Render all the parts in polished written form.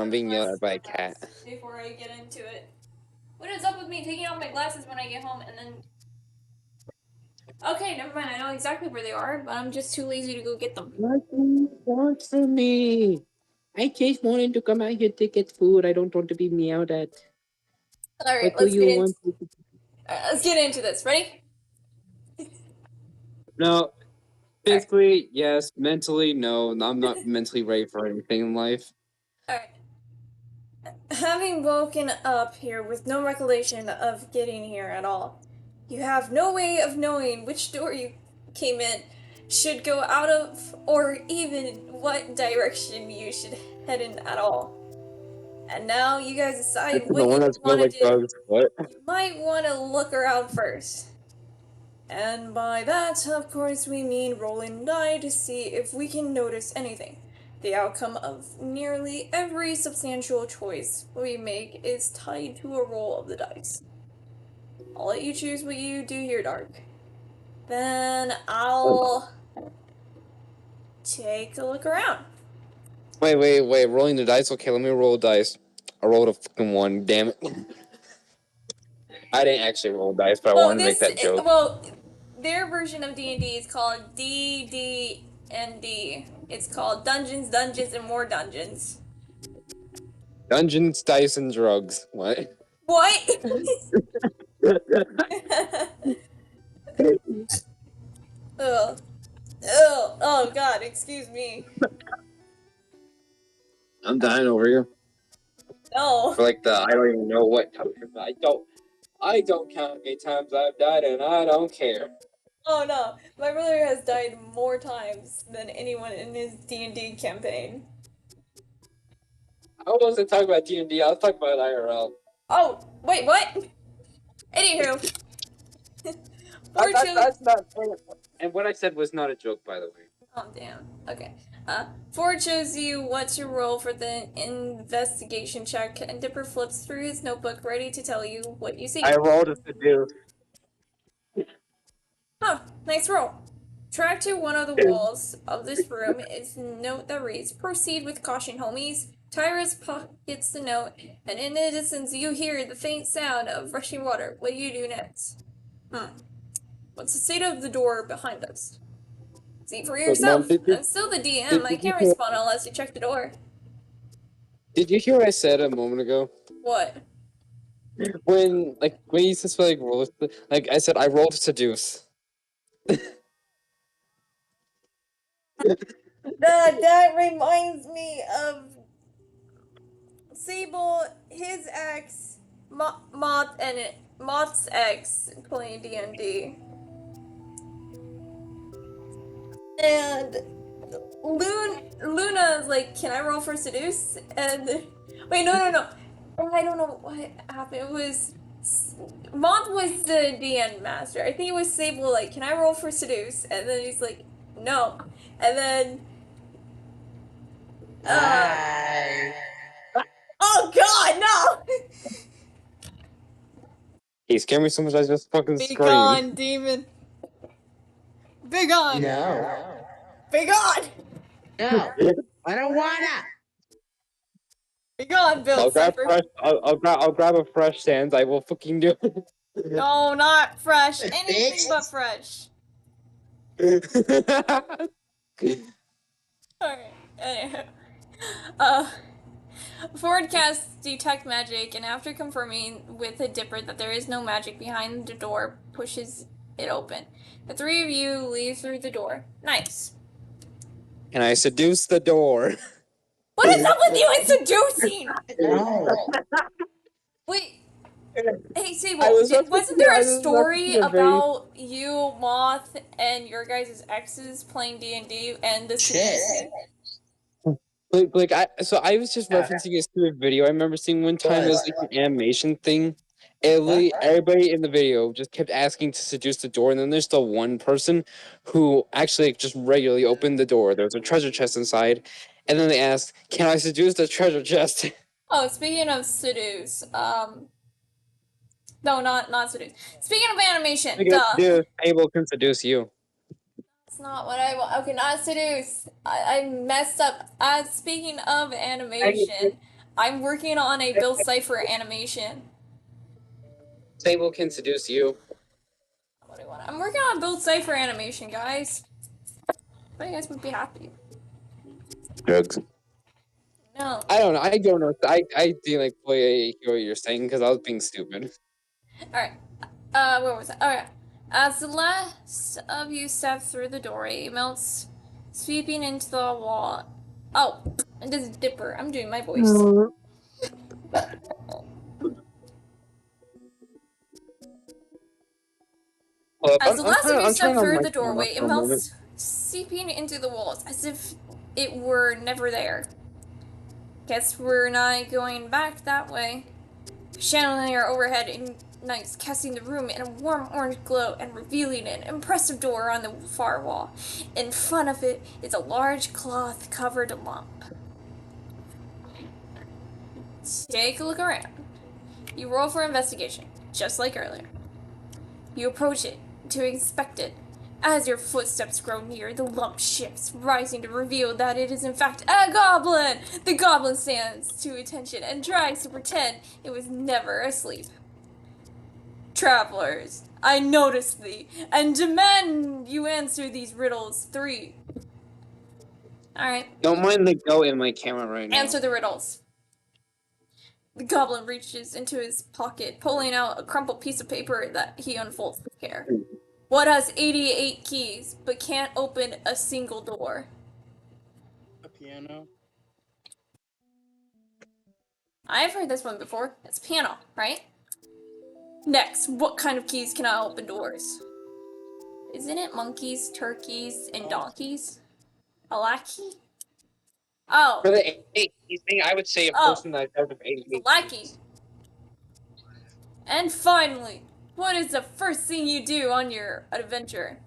I'm being yelled at by a cat. Before I get into it. What is up with me taking off my glasses when I get home and then... Okay, never mind. I know exactly where they are, but I'm just too lazy to go get them. What do you want from me? I just wanted to come out here to get food. I don't want to be meowed at. Alright, What do you want? let's get into this. Ready? No, physically, yes. Mentally, no. I'm not mentally ready for anything in life. Alright. Having woken up here with no recollection of getting here at all, you have no way of knowing which door you came in, should go out of, or even what direction you should head in at all. And now you guys decide what you want to do. What? You might want to look around first. And by that, of course, we mean rolling die to see if we can notice anything. The outcome of nearly every substantial choice we make is tied to a roll of the dice. I'll let you choose what you do here, Dark. Then I'll take a look around. Wait. Rolling the dice? Okay, let me roll dice. I rolled a fucking 1. Damn it. I didn't actually roll dice, but I wanted to make that joke. Well, their version of D&D is called DD&D. It's called Dungeons, Dungeons, and More Dungeons. Dungeons, dice, and drugs. What? What? Ugh. Oh god, excuse me. I'm dying over you. No. For like I don't even know what time. I don't count how many times I've died, and I don't care. Oh no, my brother has died more times than anyone in his D&D campaign. I wasn't talking about D&D, I was talking about IRL. Oh, wait, what? Anywho. That's not... And what I said was not a joke, by the way. Oh, damn. Okay. Ford shows you what to roll for the investigation check, and Dipper flips through his notebook, ready to tell you what you see. I rolled a seduce. Oh, nice roll. Tracked to one of the walls of this room is a note that reads, "Proceed with caution, homies." Tyrus pockets the note, and in the distance you hear the faint sound of rushing water. What do you do next? What's the state of the door behind us? See for yourself. I'm still the DM. I can't respond unless you check the door. Did you hear what I said a moment ago? What? When you said roll, I said I rolled seduce. That reminds me of Sable, his ex, Moth's ex playing D&D. And Luna's like, "Can I roll for seduce?" And wait, no. I don't know what happened. It was Moth was the DM master. I think it was Sable like, "Can I roll for seduce?" And then he's like, "No." And then oh god, no! He scared me so much I just fucking screamed. Be gone, demon. Be gone. No. Be gone. No. I don't wanna. Be gone, Bill. I'll grab a fresh Sans. I will fucking do it. No, not fresh. Anything but fresh. Alright, anyway. Ford casts Detect Magic, and after confirming with a Dipper that there is no magic behind the door, pushes it open. The three of you leave through the door. Nice. Can I seduce the door? What is up with you and seducing? No. Wait. Hey, Sable, wasn't there a story about you, Moth, and your guys' exes playing D&D and the seducing? I was just referencing a stupid video I remember seeing one time. It was like an animation thing. Everybody in the video just kept asking to seduce the door, and then there's still one person who actually just regularly opened the door. There was a treasure chest inside, and then they asked, "Can I seduce the treasure chest?" Oh, speaking of seduce, no, not seduce. Speaking of animation, Dude, Abel can seduce you. That's not what I want. Okay, not seduce. I messed up. Speaking of animation, I'm working on a Bill Cipher animation. Sable can seduce you. What do you want? I'm working on a Bill Cipher animation, guys. But you guys would be happy. Drugs. No. I don't know. I don't know. I didn't like what you're saying because I was being stupid. Alright. Where was I? Alright. As the last of you step through the doorway, it melts, sweeping into the wall. Oh, and this is Dipper. I'm doing my voice. As the last of you step through the doorway, it melts, seeping into the walls as if it were never there. Guess we're not going back that way. Chandelier overhead ignites, casting the room in a warm orange glow and revealing an impressive door on the far wall. In front of it is a large cloth-covered lump. Take a look around. You roll for investigation, just like earlier. You approach it to inspect it. As your footsteps grow near, the lump shifts, rising to reveal that it is in fact a goblin! The goblin stands to attention and tries to pretend it was never asleep. Travelers, I notice thee, and demand you answer these riddles 3. Alright. Don't mind the go in my camera right now. Answer the riddles. The goblin reaches into his pocket, pulling out a crumpled piece of paper that he unfolds with care. What has 88 keys, but can't open a single door? A piano. I've heard this one before. It's piano, right? Next, what kind of keys cannot open doors? Isn't it monkeys, turkeys, and donkeys? A lackey? Oh. For the 8 keys thing, I would say a person that has 88 lackey. And finally, what is the first thing you do on your adventure?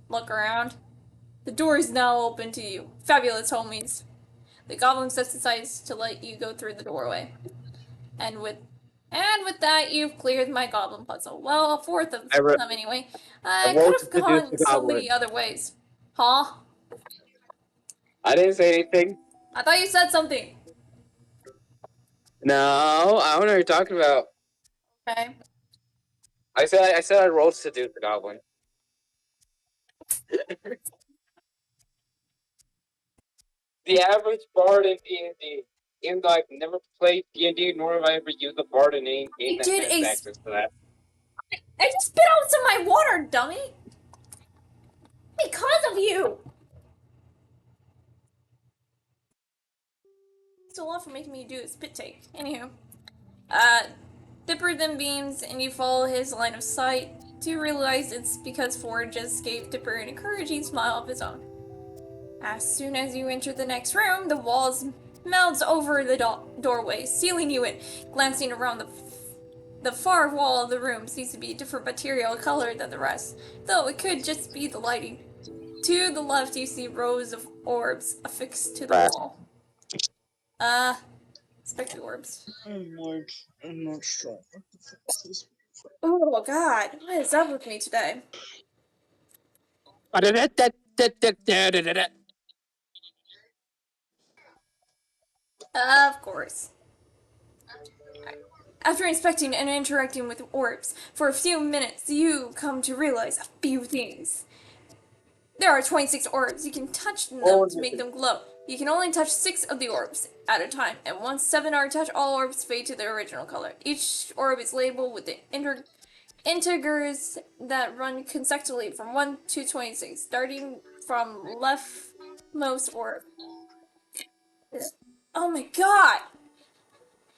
Look around. The door is now open to you. Fabulous, homies. The goblin steps aside to let you go through the doorway. And with that, you've cleared my goblin puzzle. Well, a fourth of them anyway. I could have gone so many other ways. Huh? I didn't say anything. I thought you said something. No, I don't know what you're talking about. Okay. I said I rolled to seduce the goblin. The average bard in D&D. Even though I've never played D&D, nor have I ever used a bard in any game that has access to that. I just spit out some of my water, dummy! Because of you! It's a lot for making me do a spit take. Anywho. Dipper then beams and you follow his line of sight to realize it's because Ford just gave Dipper an encouraging smile of his own. As soon as you enter the next room, the walls melts over the doorway, sealing you in. Glancing around the far wall of the room seems to be a different material color than the rest, though it could just be the lighting. To the left, you see rows of orbs affixed to the wall. Spectre orbs. I'm not strong. Oh god, what is up with me today? Of course. After inspecting and interacting with orbs for a few minutes, you come to realize a few things. There are 26 orbs. You can touch them to make them glow. You can only touch 6 of the orbs at a time, and once 7 are touched, all orbs fade to their original color. Each orb is labeled with the integers that run consecutively from 1 to 26, starting from leftmost orb. Oh my god!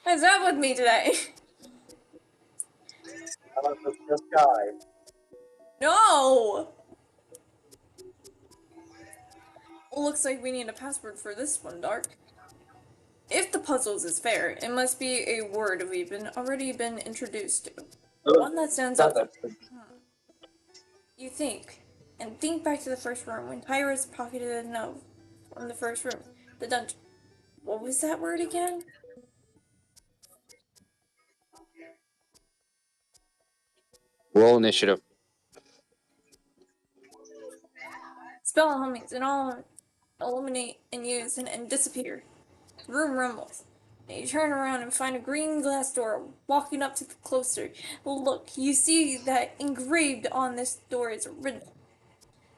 What is up with me today? No! Looks like we need a password for this one, Dark. If the puzzles is fair, it must be a word we've already been introduced to. One that stands out. You think, and think back to the first room when Tyrus pocketed a note from the first room, the dungeon. What was that word again? Roll initiative. Spell hummings and all illuminate and use and disappear. Room rumbles. You turn around and find a green glass door. Walking up to the closer look, you see that engraved on this door is a riddle.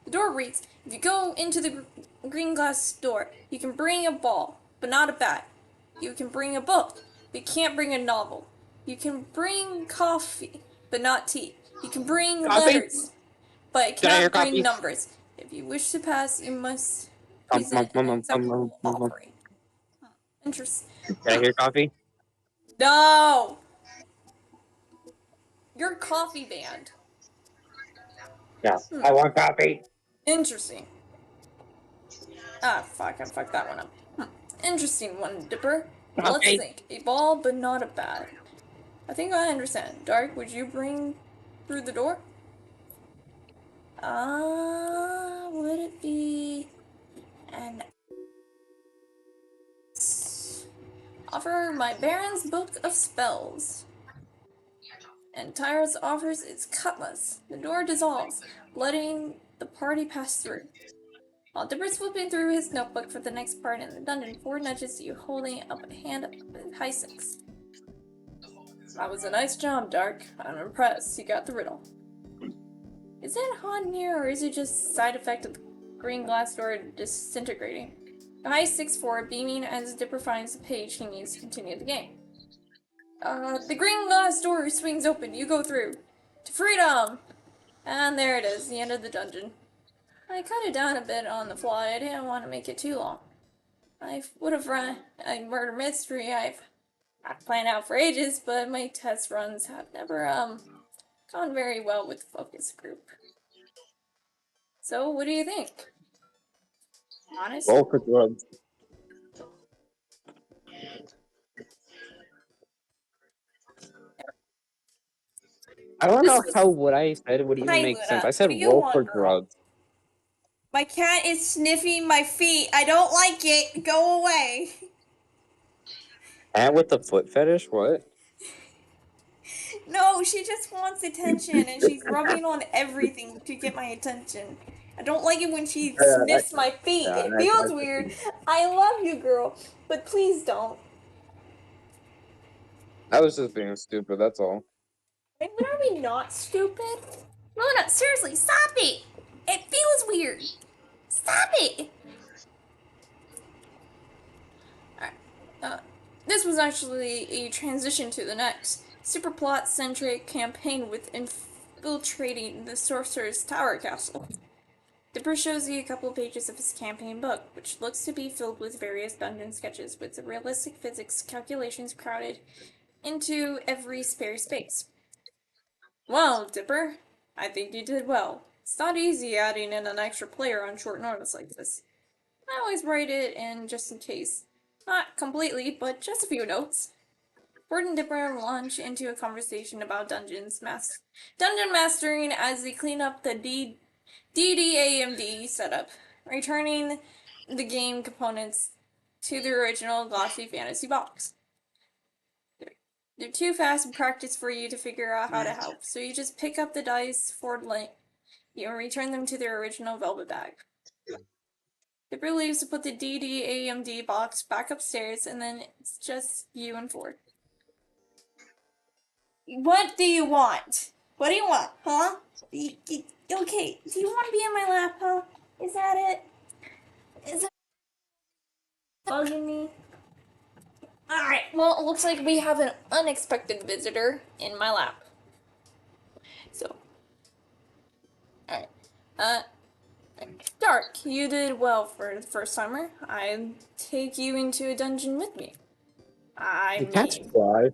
The door reads, if you go into the green glass door, you can bring a ball, but not a bat. You can bring a book, but you can't bring a novel. You can bring coffee, but not tea. You can bring Coffee? letters, but you Can I hear cannot bring coffee? numbers. If you wish to pass, you must present an acceptable offering. Interesting. Can I hear coffee? No! You're coffee banned. Yeah. I want coffee. Interesting. Ah, fuck, I fucked that one up. Interesting one, Dipper. Let's Coffee. think. A ball, but not a bat. I think I understand. Dark, would you bring through the door? Would it be an offer my Baron's Book of Spells? And Tyrus offers its cutlass. The door dissolves, letting the party pass through. While Dipper's flipping through his notebook for the next part in the dungeon, Ford nudges you, holding up a hand up with high six. That was a nice job, Dark. I'm impressed. You got the riddle. Is it hot in here, or is it just side effect of the green glass door disintegrating? The high six Ford beaming as Dipper finds the page he needs to continue the game. The green glass door swings open. You go through. To freedom! And there it is, the end of the dungeon. I cut it down a bit on the fly. I didn't want to make it too long. I would have run a murder mystery I've planned out for ages, but my test runs have never, gone very well with the focus group. So, what do you think? Honest? Roll for drugs. I don't know how what I said would even Hi, make Luna. sense. I said What do you roll want, for girl? drugs. My cat is sniffing my feet. I don't like it. Go away. And with the foot fetish, what? No, she just wants attention, and she's rubbing on everything to get my attention. I don't like it when she sniffs my feet. yeah, It I- feels I- weird. I love you, girl, but please don't. I was just being stupid, that's all. Wait, but are we not stupid? Luna, seriously, stop it! It feels weird. Stop it! Alright, this was actually a transition to the next super plot-centric campaign with infiltrating the Sorcerer's Tower Castle. Dipper shows you a couple pages of his campaign book, which looks to be filled with various dungeon sketches with the realistic physics calculations crowded into every spare space. Well, Dipper, I think you did well. It's not easy adding in an extra player on short notice like this. I always write it in just in case. Not completely, but just a few notes. Ford and Dipper launch into a conversation about dungeon mastering as they clean up the DDAMD setup, returning the game components to the original glossy fantasy box. They're too fast in practice for you to figure out how to help, so you just pick up the dice Ford lent you and return them to their original velvet bag. Dipper leaves to put the DDAMD box back upstairs, and then it's just you and Ford. What do you want? What do you want, huh? Okay, do you want to be in my lap, huh? Is that it? Is it bugging me? Alright, well, it looks like we have an unexpected visitor in my lap. So, alright. Dark, you did well for the first timer. I'll take you into a dungeon with me. I mean, fly.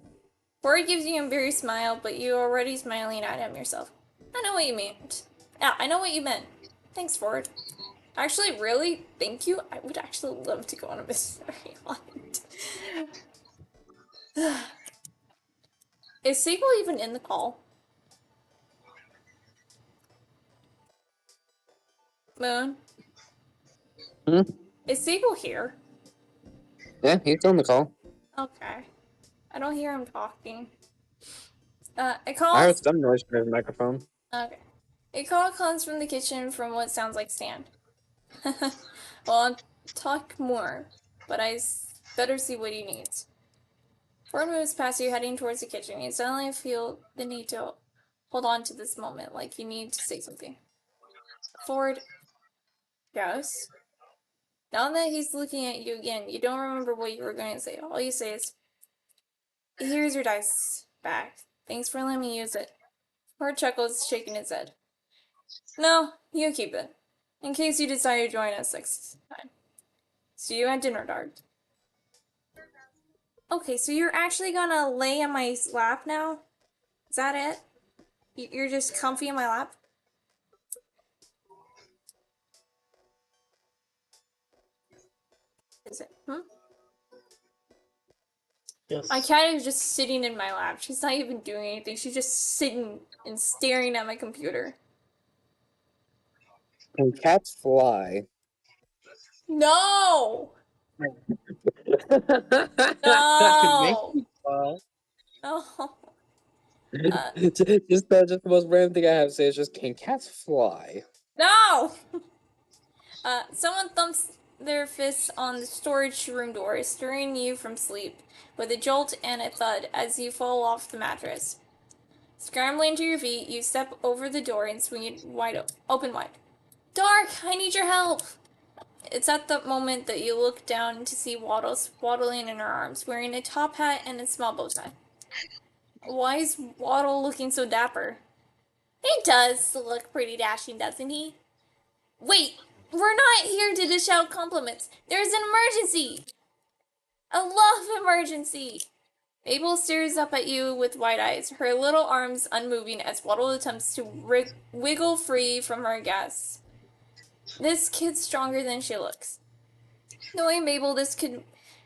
Ford gives you a very smile, but you're already smiling at him yourself. I know what you meant. Yeah, I know what you meant. Thanks, Ford. Actually, really, thank you. I would actually love to go on a mystery hunt. Is Sequel even in the call? Moon? Hmm? Is Sequel here? Yeah, he's on the call. Okay. I don't hear him talking. A I heard call. some noise from his microphone. Okay. A call comes from the kitchen from what sounds like Stan. Well, I'll talk more, but better see what he needs. Ford moves past you, heading towards the kitchen. You suddenly feel the need to hold on to this moment, like you need to say something. Ford. Yes? Now that he's looking at you again, you don't remember what you were going to say. All you say is, here's your dice back. Thanks for letting me use it. Ford chuckles, shaking his head. No, you keep it. In case you decide to join us next time. See you at dinner, Dart. Okay, so you're actually gonna lay on my lap now? Is that it? You're just comfy in my lap? Is it? Yes. My cat is just sitting in my lap. She's not even doing anything. She's just sitting and staring at my computer. Can cats fly? No! Make No! me fly. No! just the most random thing I have to say is just, can cats fly? No! Someone thumps their fists on the storage room door, stirring you from sleep with a jolt and a thud as you fall off the mattress. Scrambling to your feet, you step over the door and swing it open wide. Dark, I need your help! It's at that moment that you look down to see Waddles waddling in her arms, wearing a top hat and a small bow tie. Why is Waddle looking so dapper? He does look pretty dashing, doesn't he? Wait, we're not here to dish out compliments. There's an emergency! A love emergency! Mabel stares up at you with wide eyes, her little arms unmoving as Waddle attempts to wiggle free from her gasp. This kid's stronger than she looks. Knowing Mabel, this could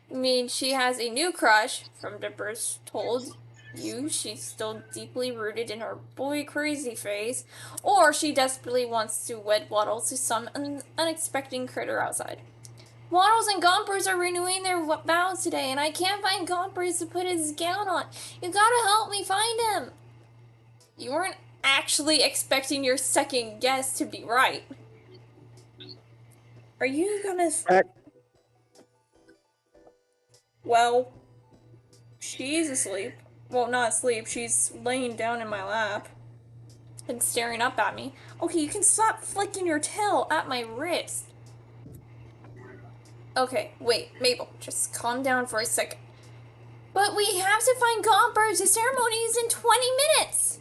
mean she has a new crush. From Dipper's told you, she's still deeply rooted in her boy crazy phase, or she desperately wants to wed Waddles to some unexpected critter outside. Waddles and Gompers are renewing their vows today, and I can't find Gompers to put his gown on. You gotta help me find him. You weren't actually expecting your second guess to be right. Are you gonna... Well, she's asleep. Well, not asleep. She's laying down in my lap and staring up at me. Okay, you can stop flicking your tail at my wrist. Okay, wait, Mabel, just calm down for a second. But we have to find Gompers. The ceremony is in 20 minutes.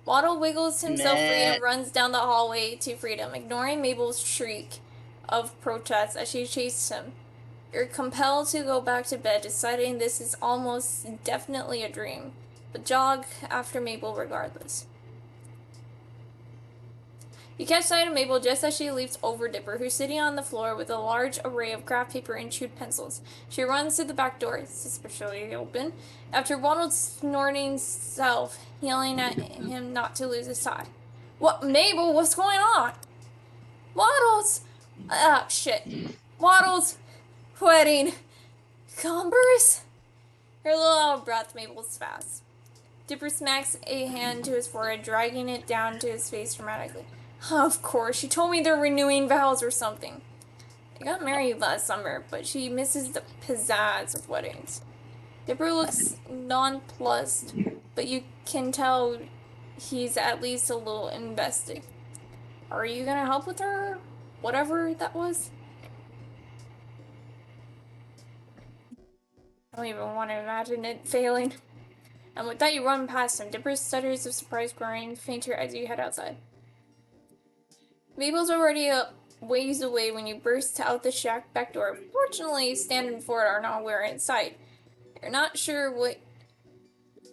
Waddle wiggles himself free and runs down the hallway to freedom, ignoring Mabel's shriek of protest as she chases him. You're compelled to go back to bed, deciding this is almost definitely a dream, but jog after Mabel regardless. You catch sight of Mabel just as she leaps over Dipper, who's sitting on the floor with a large array of craft paper and chewed pencils. She runs to the back door, suspiciously open, after Waddle's snorting self, yelling at him not to lose his tie. What, Mabel, what's going on? Waddles! Ah, shit. Waddles! Wedding. Gompers? Her little out of breath, Mabel's fast. Dipper smacks a hand to his forehead, dragging it down to his face dramatically. Of course, she told me they're renewing vows or something. They got married last summer, but she misses the pizzazz of weddings. Dipper looks nonplussed, but you can tell he's at least a little invested. Are you gonna help with her? Whatever that was? I don't even want to imagine it failing. And with that, you run past him. Dipper stutters of surprise, growing fainter as you head outside. Mabel's already a ways away when you burst out the shack back door. Fortunately, Stan and Ford are nowhere in sight. You're not sure what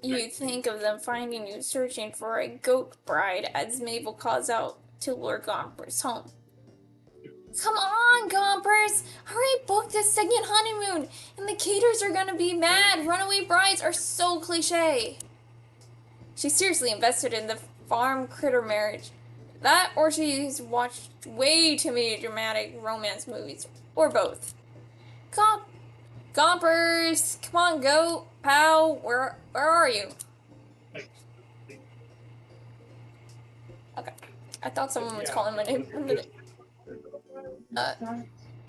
you think of them finding you searching for a goat bride as Mabel calls out to lure Gompers home. Come on, Gompers! Hurry, book this second honeymoon! And the caterers are gonna be mad! Runaway brides are so cliche! She's seriously invested in the farm critter marriage. That, or she's watched way too many dramatic romance movies. Or both. Gompers! Come on, goat! Pal! Where are you? Okay. I thought someone was calling my name.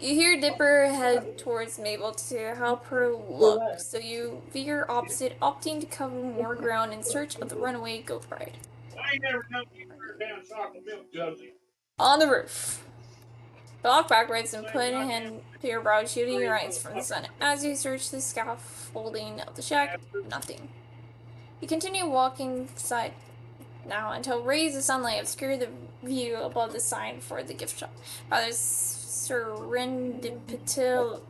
You hear Dipper head towards Mabel to help her look, so you veer opposite, opting to cover more ground in search of the runaway goat bride. On the roof. Walk backwards and put a hand to your brow, shielding your eyes from the sun. As you search the scaffolding of the shack, nothing. You continue walking side now until rays of sunlight obscure the view above the sign for the gift shop. Rather serendipitously,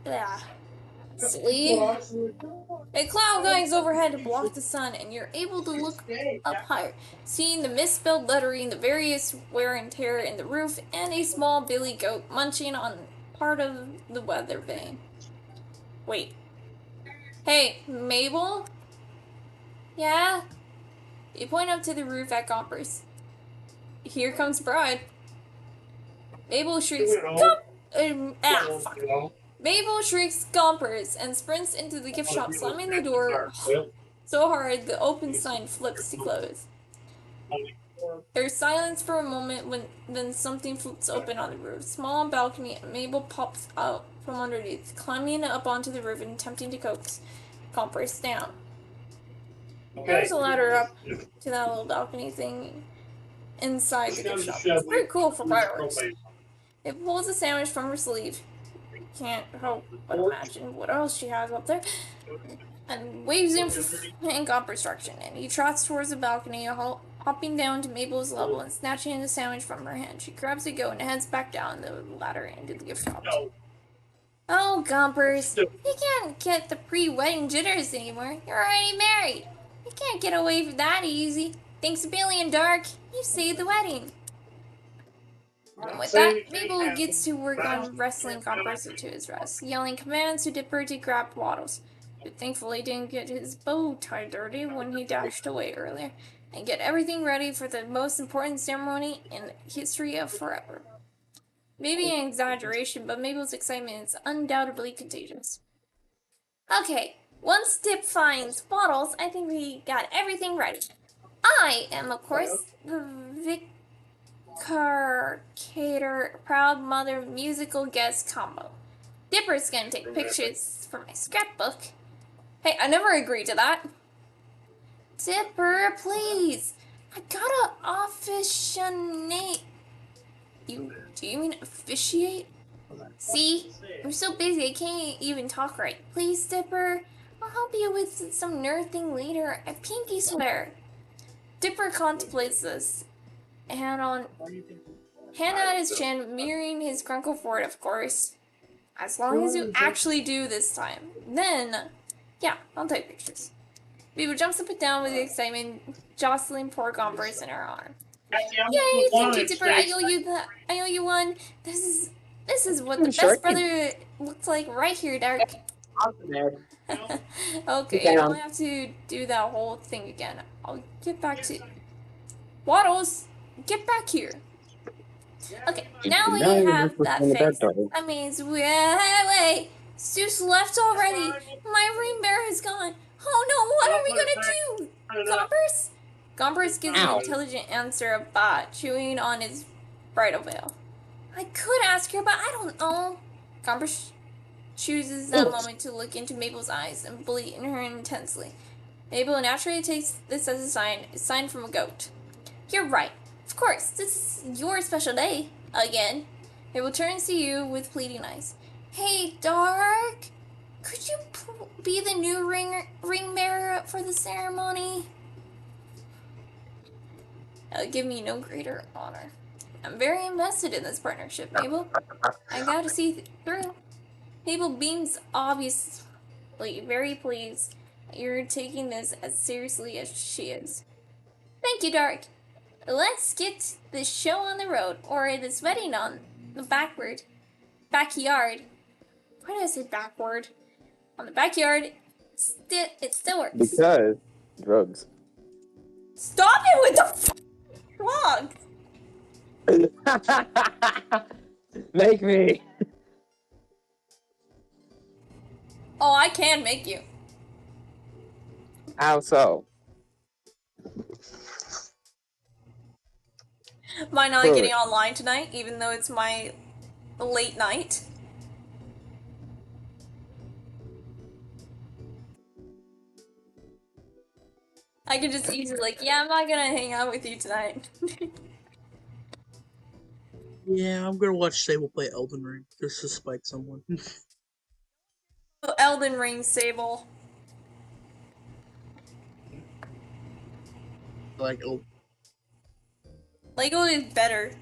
a cloud hangs overhead to block the sun, and you're able to look up higher, seeing the misspelled lettering, the various wear and tear in the roof, and a small billy goat munching on part of the weather vane. Wait. Hey, Mabel? Yeah? You point up to the roof at Gompers. Here comes Bride. Mabel shrieks, fuck. Mabel shrieks Gompers and sprints into the gift shop, slamming the door so hard the open sign flips to close. There's silence for a moment then something flips open on the roof. Small balcony, and Mabel pops out from underneath, climbing up onto the roof and attempting to coax Gompers down. There's a ladder up to that little balcony thing inside the gift shop. It's pretty cool for fireworks. It pulls a sandwich from her sleeve. Can't help but imagine what else she has up there. And waves him in Gomper's direction, and he trots towards the balcony, hopping down to Mabel's level and snatching the sandwich from her hand. She grabs a goat and heads back down the ladder into the gift shop. Oh, Gompers, you can't get the pre-wedding jitters anymore. You're already married. You can't get away from that easy. Thanks to Billy and Dark, you saved the wedding. And with that, Mabel gets to work on wrestling Gompers to his rest, yelling commands to Dipper to grab Waddles, who thankfully didn't get his bow tied dirty when he dashed away earlier, and get everything ready for the most important ceremony in the history of forever. Maybe an exaggeration, but Mabel's excitement is undoubtedly contagious. Okay, once Dip finds Waddles, I think we got everything ready. I am, of course, the Vicar Proud Mother musical guest combo. Dipper's gonna take pictures for my scrapbook. Hey, I never agreed to that. Dipper, please. I gotta officiate. Do you mean officiate? See? I'm so busy I can't even talk right. Please, Dipper. I'll help you with some nerd thing later. I pinky swear. Dipper contemplates this. Hand at his chin, mirroring his grunkle forward, of course. As long as you actually do this time. Then, yeah, I'll take pictures. Beaver jumps up and down with excitement, jostling poor Gompers in her arm. Yay, thank you, Dipper. I owe you one. This is what the best brother looks like right here, Dark. Okay, I'll have to do that whole thing again. I'll get back to Waddles. Get back here. Okay, now we have that fixed. That means wait. Zeus left already. My ring bearer is gone. Oh no, what are we gonna do? Gompers? Gompers gives an intelligent answer of Bot, chewing on his bridal veil. I could ask her, but I don't know. Gompers chooses that moment to look into Mabel's eyes and believe in her intensely. Mabel naturally takes this as a sign from a goat. You're right. Of course, this is your special day. Again. Mabel turns to you with pleading eyes. Hey, Dark. Could you be the new ring bearer for the ceremony? That would give me no greater honor. I'm very invested in this partnership, Mabel. I gotta see through. Mabel beams, obviously very pleased that you're taking this as seriously as she is. Thank you, Dark. Let's get this show on the road, or this wedding on the backyard. Why did I say backward? On the backyard, it still works. Because drugs. Stop it with the drugs! Make me. Oh, I can make you. How so? By not getting online tonight, even though it's my late night. I could just easily like, yeah, I'm not gonna hang out with you tonight. Yeah, I'm gonna watch Sable play Elden Ring just to spite someone. Elden Ring, Sable. Like, oh, Lego is better.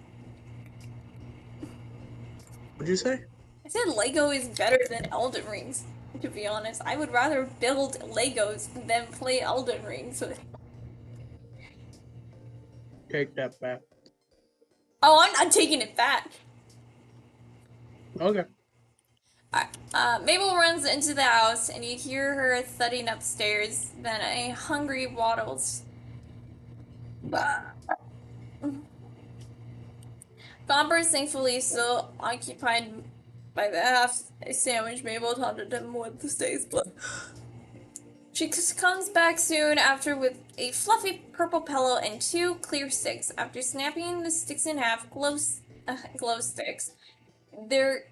what'd you say? I said Lego is better than Elden Rings. To be honest, I would rather build Legos than play Elden Rings. Take that back. Oh, I'm not taking it back. Okay. Mabel runs into the house, and you hear her thudding upstairs. Then a hungry waddles. Gomber is thankfully still occupied by the half sandwich Mabel taunted him with the stays, but she comes back soon after with a fluffy purple pillow and 2 clear sticks. After snapping the sticks in half, glow sticks. They're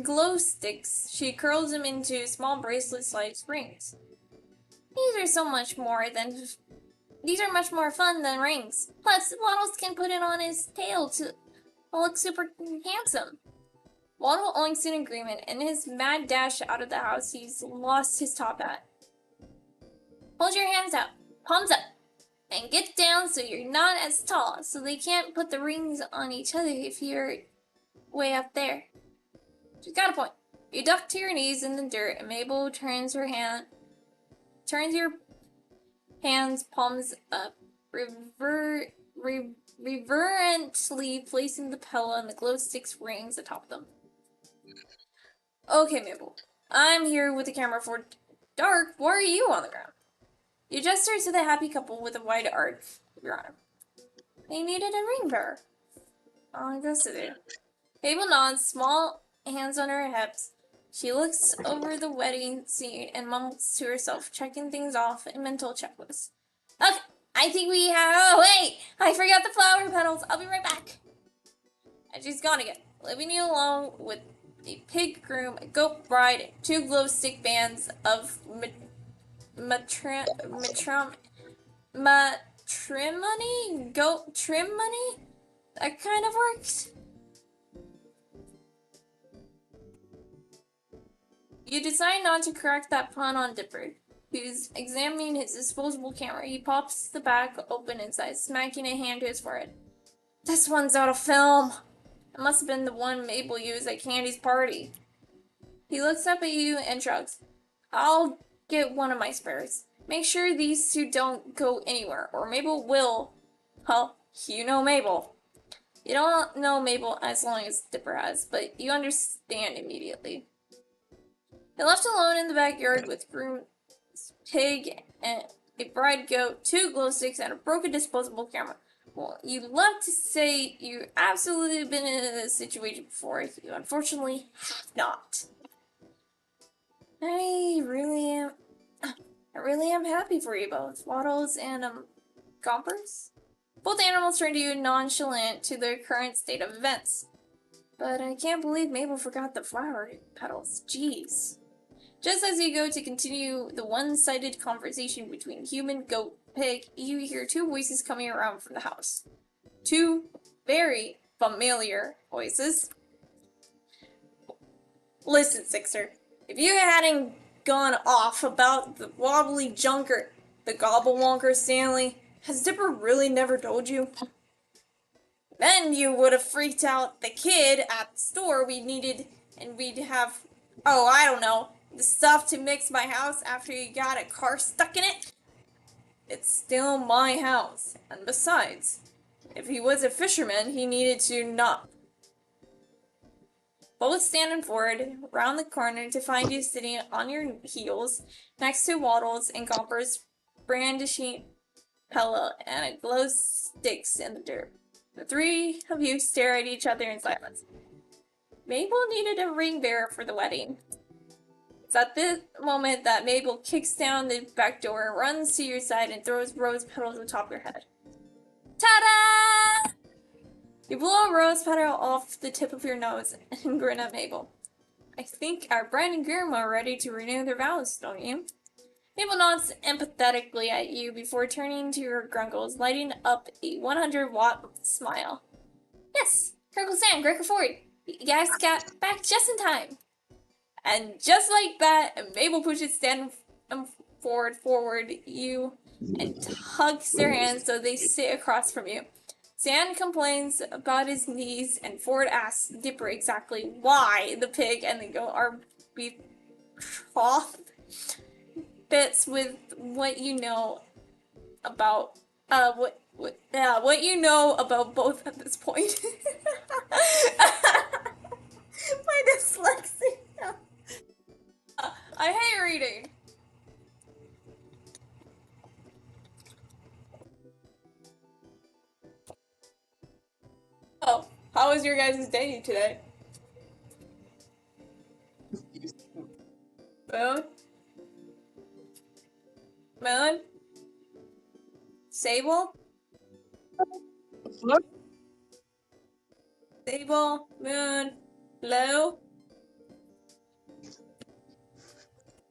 glow sticks. She curls them into small bracelet-like rings. These are much much more fun than rings. Plus, Waddles can put it on his tail to look super handsome. Waddle oinks in agreement. In his mad dash out of the house, he's lost his top hat. Hold your hands out, palms up, and get down so you're not as tall, so they can't put the rings on each other if you're way up there. She's got a point. You duck to your knees in the dirt, and Mabel turns your hands palms up, reverently placing the pillow and the glow sticks rings atop them. Okay, Mabel. I'm here with the camera for dark. Why are you on the ground? You gesture to the happy couple with a wide arc of your arm. They needed a ring bearer. Oh, I guess they do. Mabel nods, small hands on her hips. She looks over the wedding scene and mumbles to herself, checking things off in mental checklists. Okay, I think we have. Oh, wait! I forgot the flower petals. I'll be right back. And she's gone again, leaving you alone with a pig groom, a goat bride, and 2 glow stick bands of matrimony? Goat trim money? That kind of works. You decide not to correct that pun on Dipper, who's examining his disposable camera. He pops the back open inside, smacking a hand to his forehead. This one's out of film. It must have been the one Mabel used at Candy's party. He looks up at you and shrugs. I'll get one of my spares. Make sure these 2 don't go anywhere, or Mabel will. Well, you know Mabel. You don't know Mabel as long as Dipper has, but you understand immediately. They're left alone in the backyard with groom's pig and a bride goat, 2 glow sticks, and a broken disposable camera. Well, you'd love to say you've absolutely been in this situation before. You unfortunately have not. I really am happy for you both, Waddles and Gompers. Both animals turn to you nonchalant to their current state of events. But I can't believe Mabel forgot the flower petals. Jeez. Just as you go to continue the one-sided conversation between human, goat, pig, you hear 2 voices coming around from the house. 2 very familiar voices. Listen, Sixer, if you hadn't gone off about the wobbly junker, the gobblewonker Stanley, has Dipper really never told you? Then you would have freaked out the kid at the store we needed, and we'd have, oh, I don't know, the stuff to mix my house after you got a car stuck in it. It's still my house, and besides, if he was a fisherman, he needed to not. Both standing forward, round the corner to find you sitting on your heels, next to Waddles and Gomper's brandishing pillow and a glow sticks in the dirt. The 3 of you stare at each other in silence. Mabel needed a ring bearer for the wedding. It's at this moment that Mabel kicks down the back door, runs to your side, and throws rose petals atop your head. Ta-da! You blow a rose petal off the tip of your nose and grin at Mabel. I think our bride and groom are ready to renew their vows, don't you? Mabel nods empathetically at you before turning to her grunkles, lighting up a 100-watt smile. Yes, Uncle Sam, Greco Ford. You guys got back just in time. And just like that, Mabel pushes Stan forward you and hugs their hands so they sit across from you. Stan complains about his knees, and Ford asks Dipper exactly why the pig and the goat are betrothed. Fits with what you know about what you know about both at this point. My dyslexia. I hate reading. Oh, how was your guys' day today? Moon? Moon? Sable? What? Sable? Moon? Hello?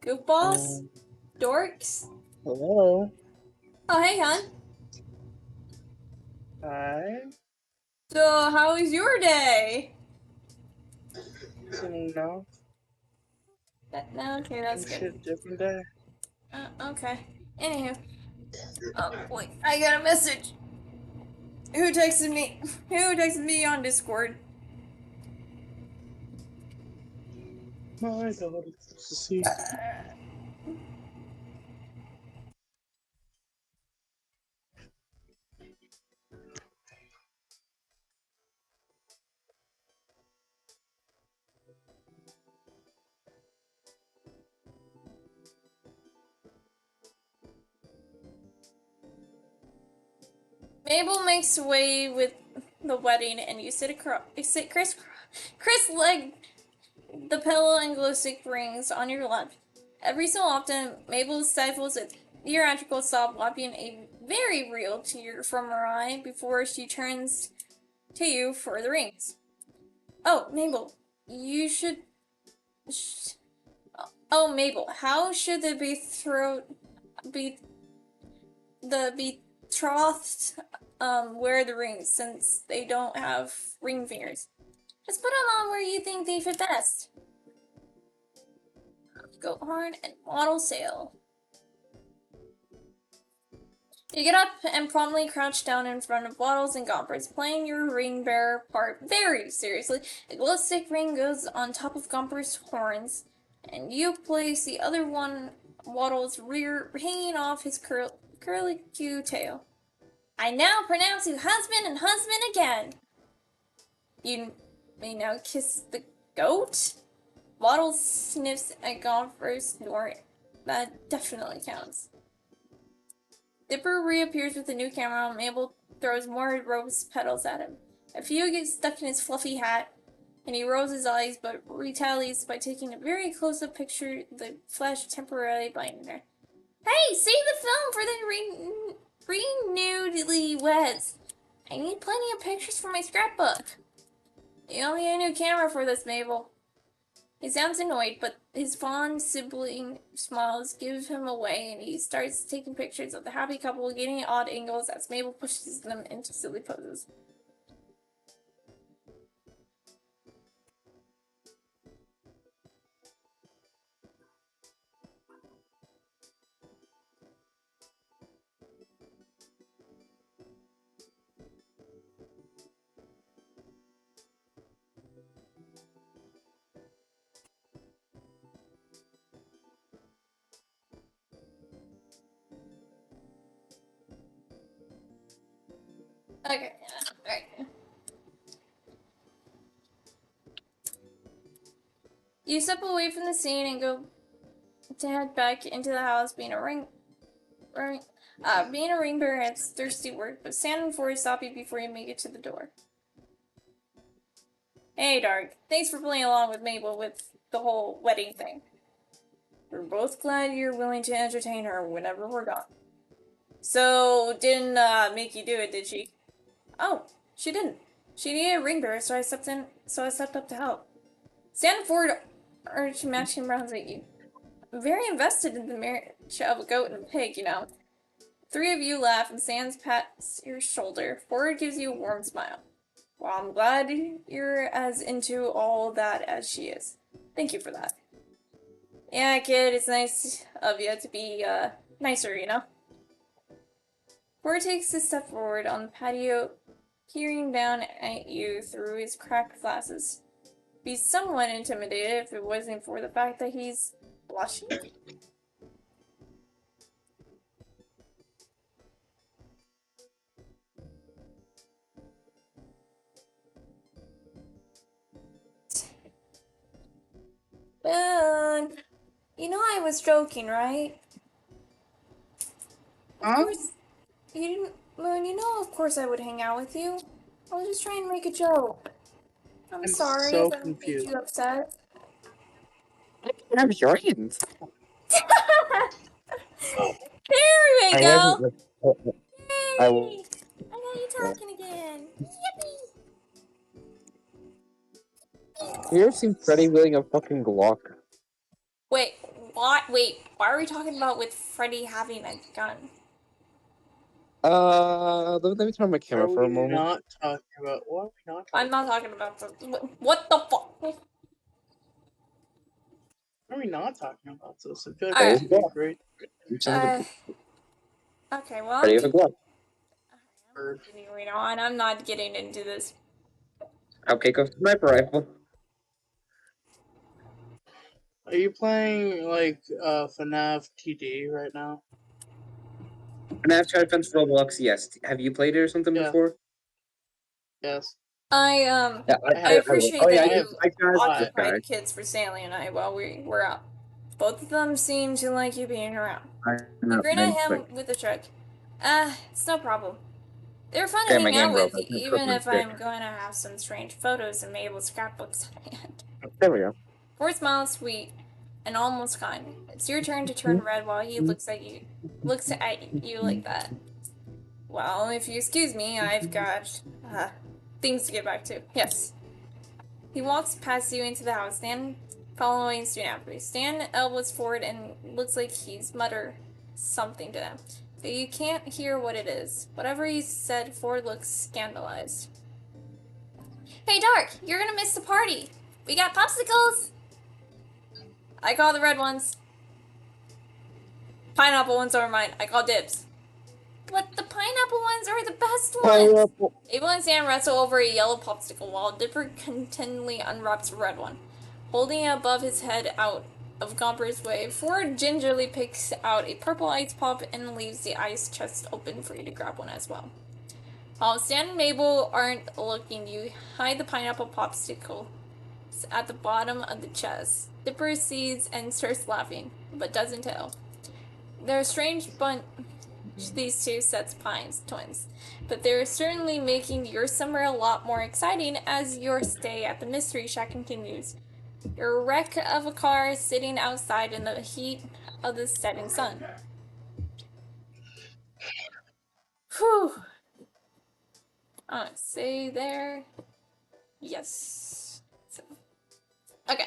Goofballs? Dorks? Hello. Oh, hey, hon. Hi. So, how was your day? No. No, okay, that's good. Different day. Okay. Anywho. Oh, boy. I got a message. Who texted me? Who texted me on Discord? My God. See. Mabel makes way with the wedding, and you sit across. Chris leg the pillow and glow stick rings on your lap. Every so often, Mabel stifles a theatrical sob, wiping a very real tear from her eye before she turns to you for the rings. Oh, Mabel, you should. Oh, Mabel, how should the betrothed wear the rings since they don't have ring fingers? Just put them on where you think they fit best. Go hard and model sail. You get up and promptly crouch down in front of Waddles and Gompers, playing your ring bearer part very seriously. A glow stick ring goes on top of Gompers' horns, and you place the other one Waddles' rear, hanging off his curly cute tail. I now pronounce you husband and husband again. You may now kiss the goat? Waddles sniffs at Gompers' snort. That definitely counts. Dipper reappears with a new camera, and Mabel throws more rose petals at him. A few get stuck in his fluffy hat, and he rolls his eyes, but retaliates by taking a very close-up picture, the flash temporarily blinding her. Hey, save the film for the renewedly weds. I need plenty of pictures for my scrapbook. You only need a new camera for this, Mabel. He sounds annoyed, but his fond sibling smiles give him away, and he starts taking pictures of the happy couple getting at odd angles as Mabel pushes them into silly poses. Okay, alright. You step away from the scene and go to head back into the house, being a ring bearer. It's thirsty work, but Sam and Ford stop you before you make it to the door. Hey, Dark. Thanks for playing along with Mabel with the whole wedding thing. We're both glad you're willing to entertain her whenever we're gone. So, didn't make you do it, did she? Oh, she didn't. She needed a ring bearer, so I stepped up to help. Sam and Ford arch matching rounds at you. very invested in the marriage of a goat and a pig, you know. Three of you laugh and Sans pats your shoulder. Ford gives you a warm smile. Well, I'm glad you're as into all that as she is. Thank you for that. Yeah, kid, it's nice of you to be, nicer, you know? Ford takes a step forward on the patio, peering down at you through his cracked glasses. Be somewhat intimidated if it wasn't for the fact that he's blushing. Moon, you know I was joking, right? Of Huh? course, you didn't. Moon, you know of course I would hang out with you. I was just trying to make a joke. I'm I'm sorry so if I made confused. you upset. I'm Jordan's. There we I go! wasn't. I Yay! I got you talking again. You ever seen Freddy wielding a fucking Glock? Wait, what? Wait, why are we talking about with Freddy having a gun? Let me turn on my camera Are for a we moment. not talking about what are we not talking I'm not talking about the. What the fuck? What are we not talking about this? I feel like Alright. this would be great. Okay, well, Freddy with a Glock. Bird. continuing on. I'm not getting into this. Okay, go sniper rifle. Are you playing like FNAF TD right now? And I've tried Defense Roblox, yes. Have you played it or something Yeah. before? Yes. I Yeah, I appreciate oh, that yeah, you I tried this occupy guy. the kids for Sally and I while we were out. Both of them seem to like you being around. You grin at him with a shrug. It's no problem. They're fun to Okay, my hang out game broke. with, even if I'm going to have some strange photos in Mabel's scrapbooks at the end. There we go. Ford smiles sweet and almost kind. It's your turn to turn red while he looks at you like that. Well, if you excuse me, I've got things to get back to. Yes. He walks past you into the house, Stan following soon after. Stan elbows forward and looks like he's mutter something to them, but you can't hear what it is. Whatever he said, Ford looks scandalized. Hey, Dark, you're gonna miss the party. We got popsicles. I call the red ones. Pineapple ones are mine. I call dibs. But the pineapple ones are the best ones! Abel and Sam wrestle over a yellow popsicle while Dipper continually unwraps a red one. Holding it above his head out of Gomper's way, Ford gingerly picks out a purple ice pop and leaves the ice chest open for you to grab one as well. While Stan and Mabel aren't looking, you hide the pineapple popsicle at the bottom of the chest. Dipper sees and starts laughing, but doesn't tell. They're a strange bunch, these two sets pines twins, but they're certainly making your summer a lot more exciting as your stay at the Mystery Shack continues. You're a wreck of a car sitting outside in the heat of the setting sun. Whew. Say there. Yes. So. Okay.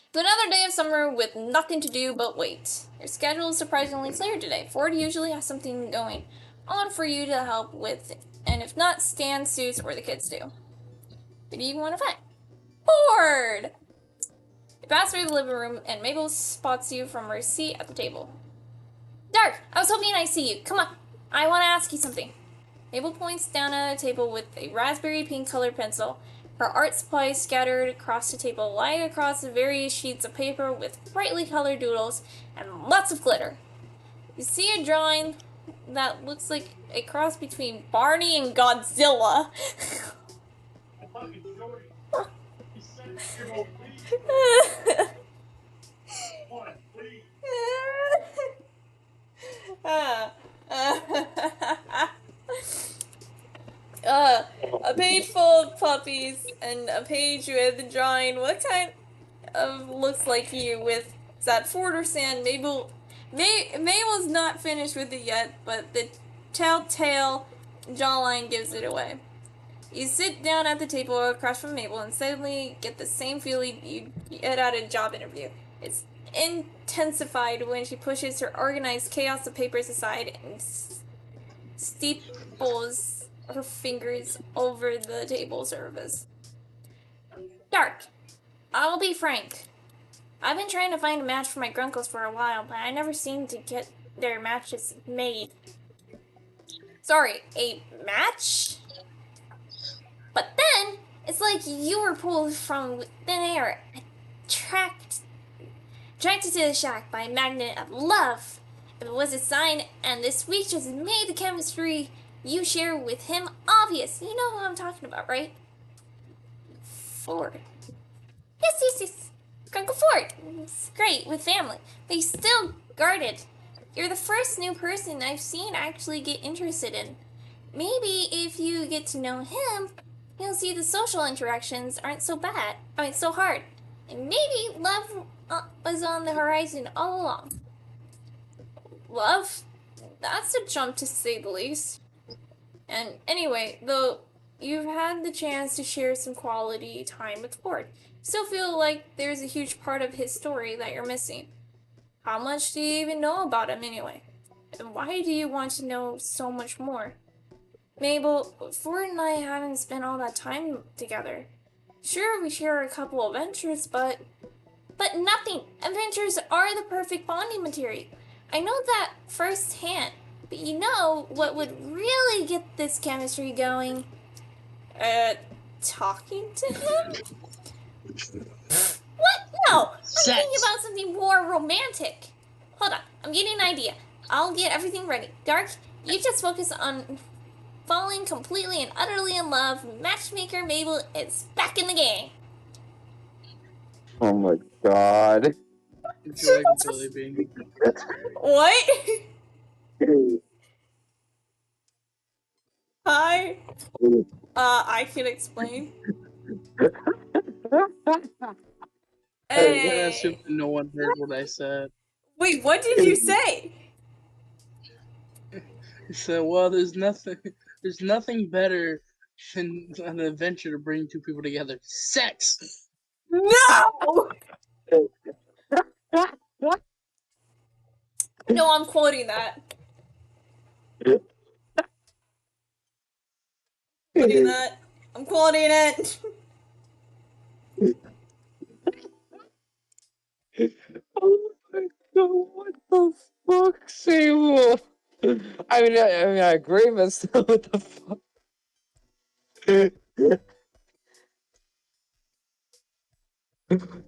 It's another day of summer with nothing to do but wait. Your schedule is surprisingly clear today. Ford usually has something going on for you to help with, and if not, Stan, Suits, or the kids do. Who do you want to find? Ford! You pass through the living room, and Mabel spots you from her seat at the table. Dark, I was hoping I'd see you. Come on, I want to ask you something. Mabel points down at a table with a raspberry pink colored pencil. Her art supplies scattered across the table, lying across the various sheets of paper with brightly colored doodles and lots of glitter. You see a drawing that looks like a cross between Barney and Godzilla. A page full of puppies and a page with a drawing. What kind of looks like you with that Ford or Sand? Mabel's not finished with it yet, but the telltale jawline gives it away. You sit down at the table across from Mabel and suddenly get the same feeling you get at a job interview. It's intensified when she pushes her organized chaos of papers aside and steeples her fingers over the table surface. Dark. I'll be frank. I've been trying to find a match for my grunkles for a while, but I never seem to get their matches made. Sorry, a match? But then, it's like you were pulled from thin air, attracted to the shack by a magnet of love. If it was a sign, and this week just made the chemistry you share with him obvious. You know who I'm talking about, right? Ford. Yes. Uncle Ford. It's great with family, but he's still guarded. You're the first new person I've seen actually get interested in. Maybe if you get to know him, you'll see the social interactions aren't so bad. So hard. And maybe love was on the horizon all along. Love? That's a jump to say the least. And anyway, though you've had the chance to share some quality time with Ford, still feel like there's a huge part of his story that you're missing. How much do you even know about him anyway? And why do you want to know so much more? Mabel, Ford and I haven't spent all that time together. Sure, we share a couple adventures, but nothing. Adventures are the perfect bonding material. I know that firsthand. But you know what would really get this chemistry going? Talking to him? What? No! I'm thinking about something more romantic. Hold on, I'm getting an idea. I'll get everything ready. Dark, you just focus on falling completely and utterly in love. Matchmaker Mabel is back in the game. Oh my god. Enjoy completely being. What? Hi. I can explain. I'm gonna assume no one heard what I said. Wait, what did you say? I said, well, there's nothing better than an adventure to bring two people together. Sex! No! No, I'm quoting that. Quoting that. I'm quoting it. Oh my god, what the fuck, Sable? I mean, I agree, but still, what the fuck?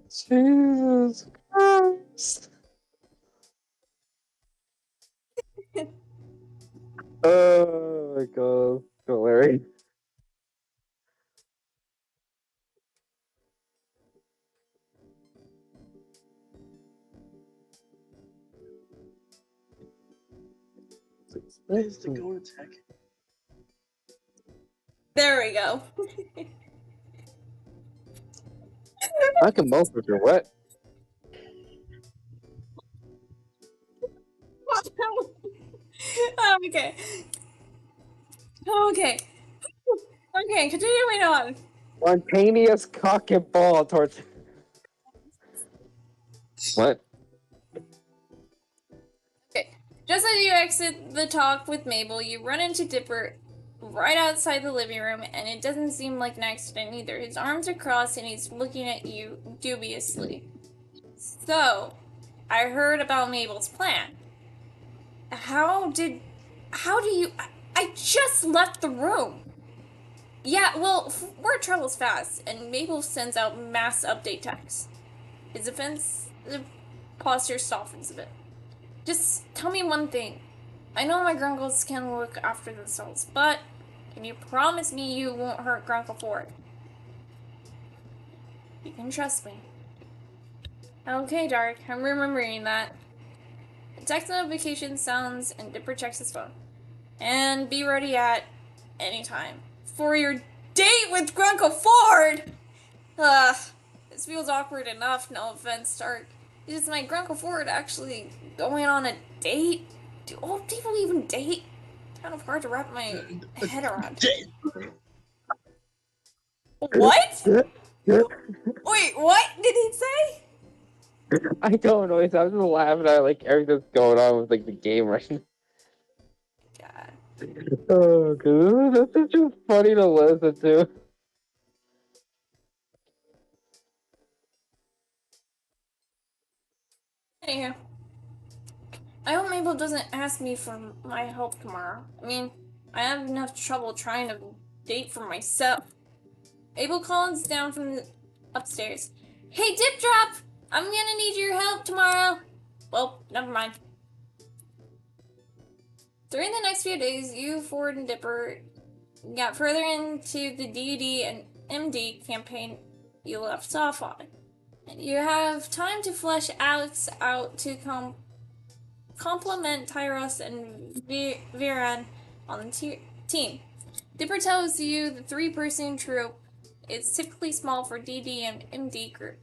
Jesus Christ. Oh my god, hilarious. What is the go attack? There we go. I can both with your what? Okay. Okay, continuing on. Spontaneous cock and ball towards. What? Okay. Just as you exit the talk with Mabel, you run into Dipper right outside the living room, and it doesn't seem like an accident either. His arms are crossed, and he's looking at you dubiously. So, I heard about Mabel's plan. How do you... I just left the room. Yeah, well, word travels fast, and Mabel sends out mass update texts. His defense... The posture softens a bit. Just tell me one thing. I know my grunkles can look after themselves, but can you promise me you won't hurt Grunkle Ford? You can trust me. Okay, Dark, I'm remembering that. The text notification sounds and Dipper checks his phone. And be ready at any time. For your date with Grunkle Ford! This feels awkward enough, no offense, Stark. Is my Grunkle Ford actually going on a date? Do old people even date? Kind of hard to wrap my head around. What? Wait, what did he say? I don't know. I'm just laughing at like everything that's going on with like the game right now. God. Oh, cause that's just funny to listen to. Anywho, I hope Mabel doesn't ask me for my help tomorrow. I mean, I have enough trouble trying to date for myself. Mabel calls down from the upstairs. Hey, Dip Drop! I'm gonna need your help tomorrow. Well, never mind. During the next few days, you, Ford, and Dipper got further into the DD and MD campaign you left off on. And you have time to flesh Alex out to complement Tyros and Viran on the team. Dipper tells you the three-person troop is typically small for DD and MD group.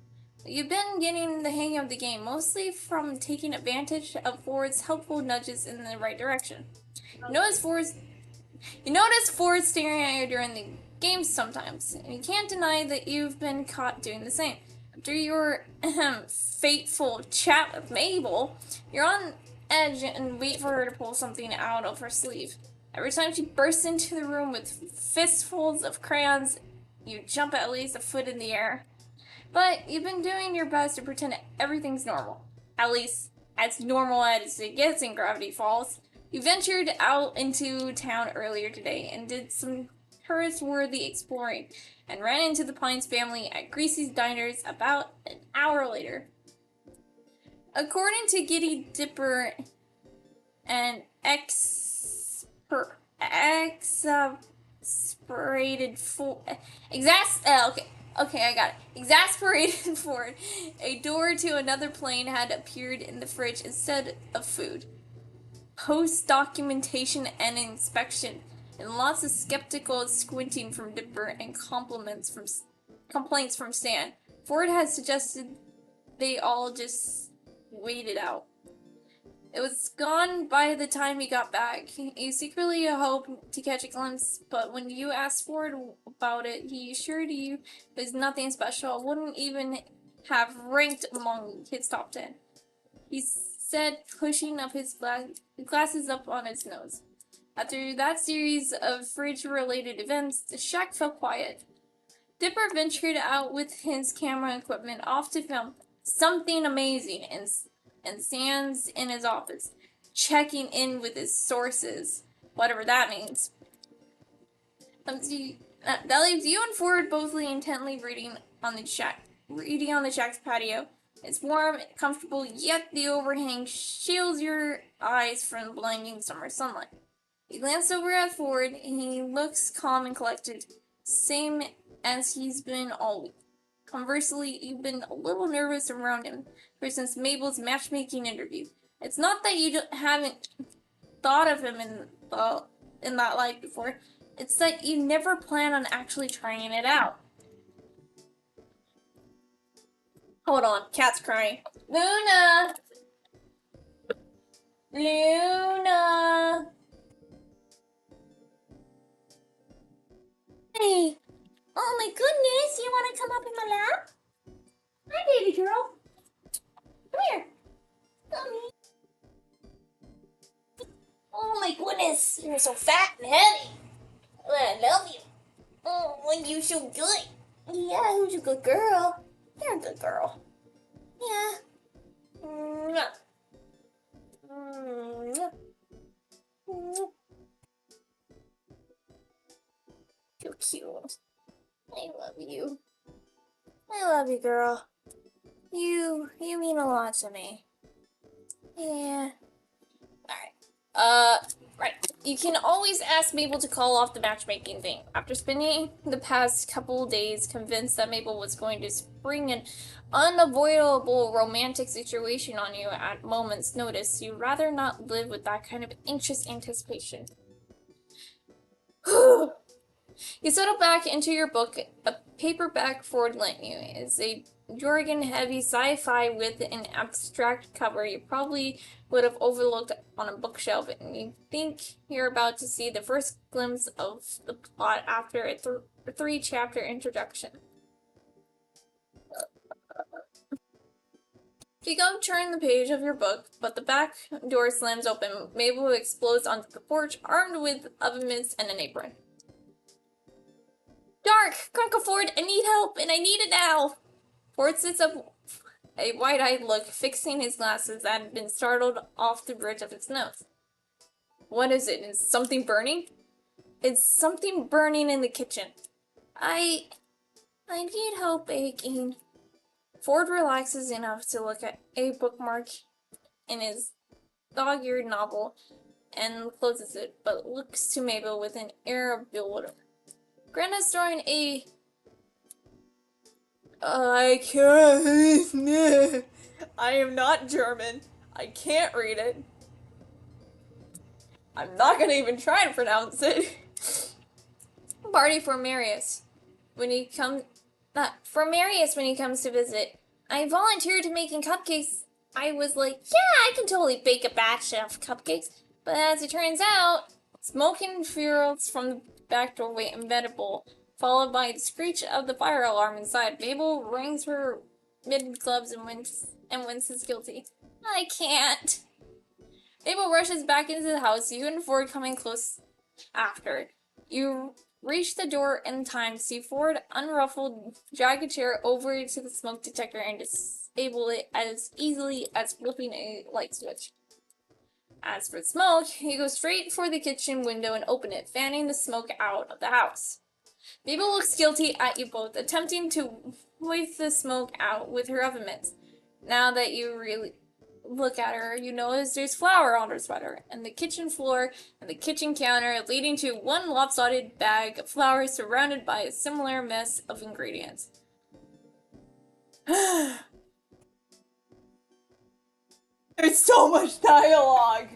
You've been getting the hang of the game, mostly from taking advantage of Ford's helpful nudges in the right direction. You notice Ford staring at you during the games sometimes, and you can't deny that you've been caught doing the same. After your fateful chat with Mabel, you're on edge and wait for her to pull something out of her sleeve. Every time she bursts into the room with fistfuls of crayons, you jump at least a foot in the air. But you've been doing your best to pretend everything's normal. At least as normal as it gets in Gravity Falls. You ventured out into town earlier today and did some tourist-worthy exploring and ran into the Pines family at Greasy's Diners about an hour later. According to Giddy Dipper and Exasperated Ford, a door to another plane had appeared in the fridge instead of food. Post documentation and inspection, and lots of skeptical squinting from Dipper and complaints from Stan. Ford had suggested they all just wait it out. It was gone by the time he got back. You secretly hoped to catch a glimpse, but when you asked Ford about it, he assured you it was nothing special, wouldn't even have ranked among his top 10. He said, pushing up his glasses up on his nose. After that series of fridge-related events, the shack felt quiet. Dipper ventured out with his camera equipment off to film something amazing, and Stan's in his office, checking in with his sources, whatever that means. That leaves you and Ford both intently reading on the shack's patio. It's warm, comfortable, yet the overhang shields your eyes from blinding summer sunlight. You glance over at Ford, and he looks calm and collected, same as he's been all week. Conversely, you've been a little nervous around him ever since Mabel's matchmaking interview. It's not that you haven't thought of him in that light before. It's that you never plan on actually trying it out. Hold on, cat's crying. Luna! Luna! Hey! Oh my goodness, you want to come up in my lap? Hi, baby girl. Come here. Come here. Oh my goodness, you're so fat and heavy. Oh, I love you. Oh, you're so good. Yeah, who's a good girl? You're a good girl. Yeah. Mwah. Mwah. Mwah. So cute. I love you. I love you, girl. You mean a lot to me. Yeah. Alright. Right. You can always ask Mabel to call off the matchmaking thing. After spending the past couple days convinced that Mabel was going to spring an unavoidable romantic situation on you at moment's notice, you'd rather not live with that kind of anxious anticipation. You settle back into your book. A paperback Ford lent you is a jargon-heavy sci-fi with an abstract cover you probably would have overlooked on a bookshelf, and you think you're about to see the first glimpse of the plot after a three-chapter introduction. You go turn the page of your book, but the back door slams open. Mabel explodes onto the porch, armed with oven mitts and an apron. Dark! Uncle Ford, I need help, and I need it now! Ford sits up, a wide-eyed look, fixing his glasses that had been startled off the bridge of his nose. What is it? Is something burning? It's something burning in the kitchen. I need help baking. Ford relaxes enough to look at a bookmark in his dog-eared novel and closes it, but looks to Mabel with an air of bewilderment. Grandma's throwing a... I can't... I am not German. I can't read it. I'm not gonna even try to pronounce it. Party for Marius. When he comes... for Marius when he comes to visit. I volunteered to making cupcakes. I was like, yeah, I can totally bake a batch of cupcakes. But as it turns out, smoke and fumes from the back doorway inevitable, followed by the screech of the fire alarm inside. Mabel wrings her mid gloves and winces guilty. I can't. Mabel rushes back into the house, you and Ford coming close after. You reach the door in time to see Ford unruffled drag a chair over to the smoke detector and disable it as easily as flipping a light switch. As for smoke, you go straight for the kitchen window and open it, fanning the smoke out of the house. Mabel looks guilty at you both, attempting to wave the smoke out with her oven mitts. Now that you really look at her, you notice there's flour on her sweater, and the kitchen floor, and the kitchen counter, leading to one lopsided bag of flour surrounded by a similar mess of ingredients. There's so much dialogue!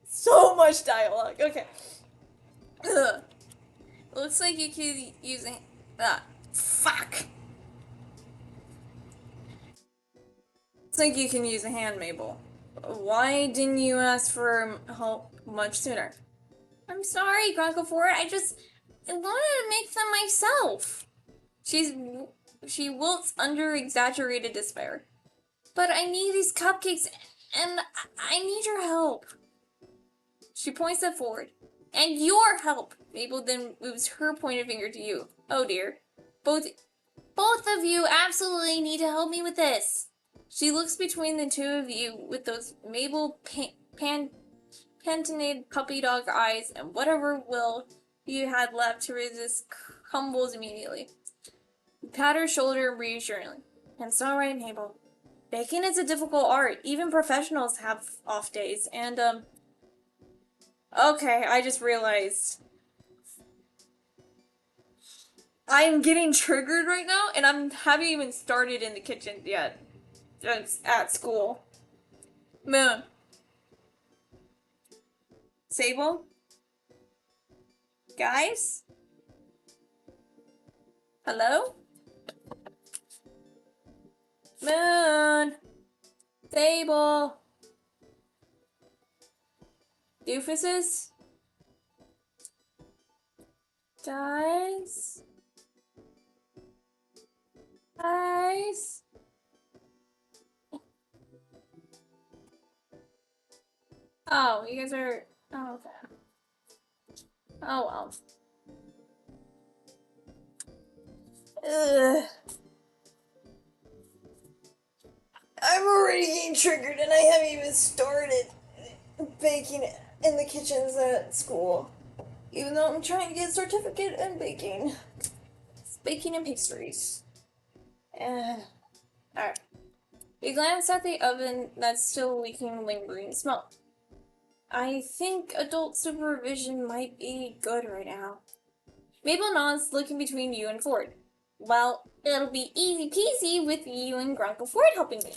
So much dialogue. Okay. Ugh. Looks like you could use a... fuck! Looks like you can use a hand, Mabel. Why didn't you ask for help much sooner? I'm sorry, Grunkle Ford. I wanted to make them myself. She wilts under exaggerated despair. But I need these cupcakes, and I need your help. She points at Ford. And your help! Mabel then moves her pointed finger to you. Oh dear. Both of you absolutely need to help me with this. She looks between the two of you with those Mabel pantinated puppy dog eyes, and whatever will you had left to resist crumbles immediately. You pat her shoulder reassuringly. It's alright, Mabel. Baking is a difficult art. Even professionals have off days, and, okay, I just realized. I'm getting triggered right now, and I haven't even started in the kitchen yet. It's at school. Moon. Sable? Guys? Hello? Moon! Sable! Doofuses? Guys? Guys? Oh, you guys are... Oh, okay. Oh, well. Ugh. I'm already getting triggered and I haven't even started baking in the kitchens at school. Even though I'm trying to get a certificate in baking. It's baking and pastries. Alright. We glance at the oven that's still leaking lingering smoke. I think adult supervision might be good right now. Mabel nods, looking between you and Ford. Well, it'll be easy peasy with you and Grunkle Ford helping me.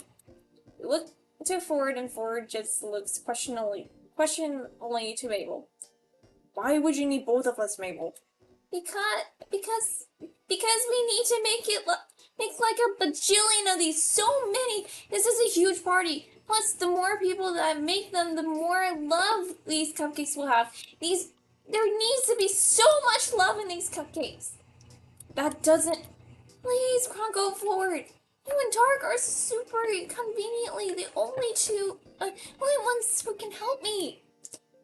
We look to Ford, and Ford just looks questioningly to Mabel. Why would you need both of us, Mabel? Because we need to make like a bajillion of these. So many. This is a huge party. Plus, the more people that make them, the more love these cupcakes will have. There needs to be so much love in these cupcakes. That doesn't... Please, Grunkle Ford. You and Dark are super conveniently the only ones who can help me.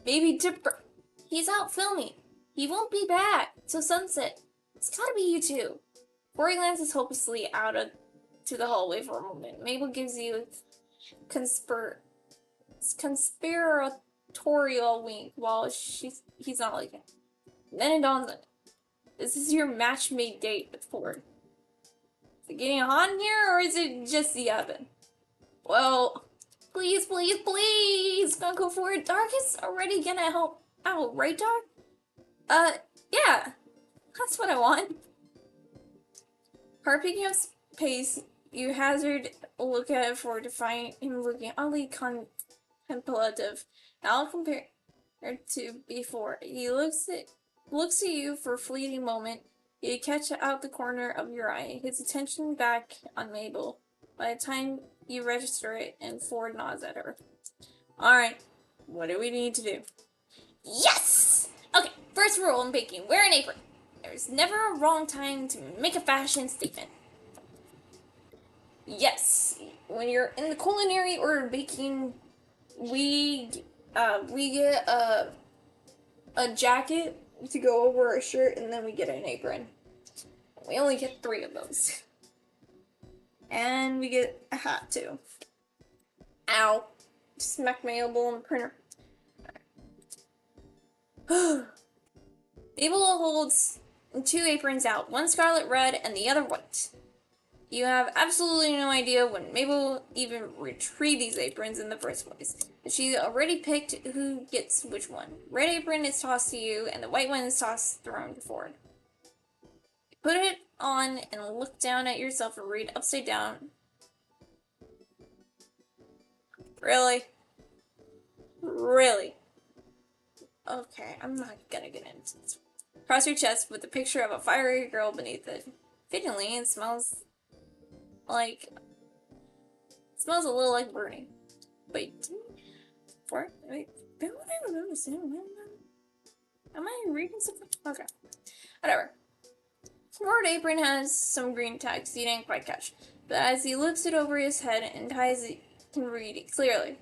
Baby Dipper, he's out filming. He won't be back till sunset. It's gotta be you two. Before he glances hopelessly out to the hallway for a moment, Mabel gives you a conspiratorial wink while he's not looking. Then it dawns on him. This is your match-made date with Ford. Is it getting hot in here, or is it just the oven? Well, please, please, please, don't go for it. Dark is already gonna help out, right, Dark? Yeah, that's what I want. Heart picking up pace, you hazard a look at Ford to find him looking oddly contemplative. Now compared to before, he looks at you for a fleeting moment. You catch out the corner of your eye, his attention back on Mabel. By the time you register it, and Ford nods at her. Alright, what do we need to do? Yes! Okay, first rule in baking, wear an apron. There's never a wrong time to make a fashion statement. Yes, when you're in the culinary or baking, we get a jacket to go over our shirt, and then we get an apron. We only get 3 of those. And we get a hat too. Ow. Smack my elbow on the printer. Mabel holds 2 aprons out, one scarlet red and the other white. You have absolutely no idea when Mabel even retrieved these aprons in the first place. But she already picked who gets which one. Red apron is tossed to you, and the white one is thrown to Ford. Put it on and look down at yourself and read upside down. Really? Really? Okay, I'm not gonna get into this. Cross your chest with a picture of a fiery girl beneath it. Fittingly, it smells a little like burning. Wait. Am I reading something? Okay. Whatever. Ford apron has some green tags you didn't quite catch, but as he lifts it over his head and ties it, you can read it clearly.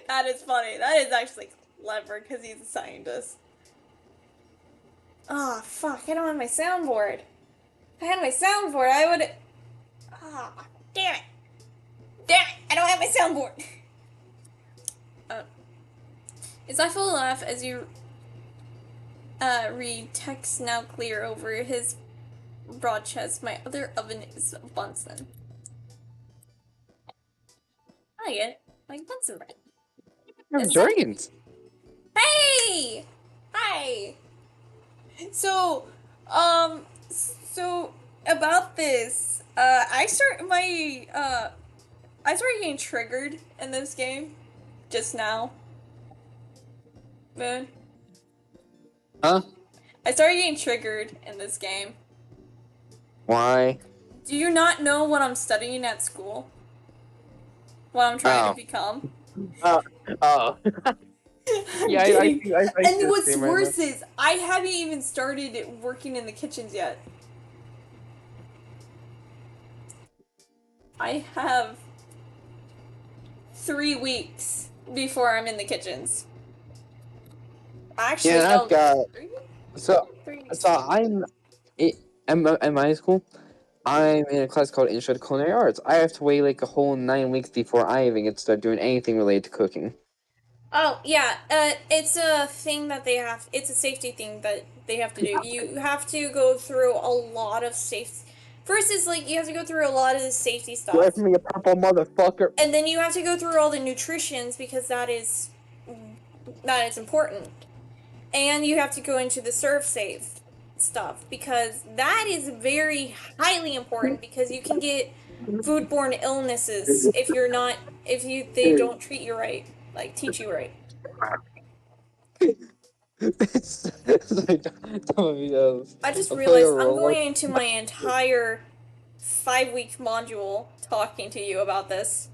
That is funny. That is actually clever because he's a scientist. Oh, fuck. I don't have my soundboard. If I had my soundboard, I would... Ah, oh, damn it. Damn it. I don't have my soundboard. His eyeful laugh as you read text now clear over his broad chest. My other oven is Bunsen. I get it. Like Bunsen bread. Dragons. Hey! Hi! So about this, I started getting triggered in this game just now. Moon. Huh? I started getting triggered in this game. Why? Do you not know what I'm studying at school? What I'm trying to become? Oh. Yeah, I and what's worse is, I haven't even started working in the kitchens yet. I have 3 weeks before I'm in the kitchens. Actually, yeah, no, I've got 3 weeks? so 3 weeks. I'm in my school. I'm in a class called Intro to Culinary Arts. I have to wait like a whole 9 weeks before I even get to start doing anything related to cooking. Oh, yeah, it's a thing that it's a safety thing that they have to do. You have to go through a lot of First is, like, you have to go through a lot of the safety stuff. Give me a purple motherfucker. And then you have to go through all the nutritions, because that is important. And you have to go into the serve safe stuff, because that is very highly important, because you can get foodborne illnesses if they don't treat you right. Like, teach you right. I just realized I'm going into my entire 5-week module talking to you about this.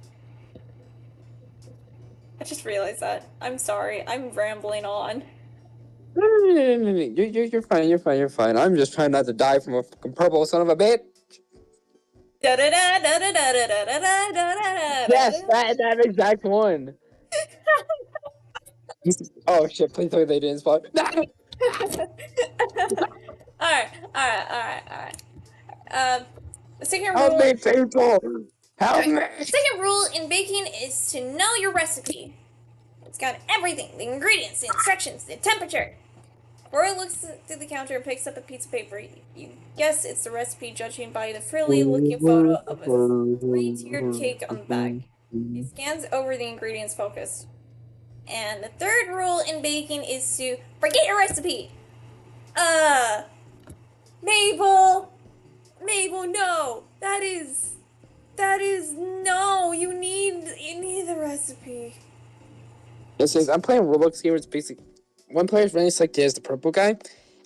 I just realized that. I'm sorry. I'm rambling on. You're fine. You're fine. You're fine. I'm just trying not to die from a fucking purple son of a bitch. Yes, that exact one. Oh shit! Please tell me they didn't spawn. Alright. The second Help rule. me, people! Help me! Second rule in baking is to know your recipe. It's got everything: the ingredients, the instructions, the temperature. Roy looks through the counter and picks up a piece of paper. You guess it's the recipe, judging by the frilly-looking photo of a three-tiered cake on the back. He scans over the ingredients focused. And the third rule in baking is to forget your recipe. Mabel, no, that is no. You need the recipe. Since I'm playing Roblox here, it's basic. One player's running selected as the purple guy.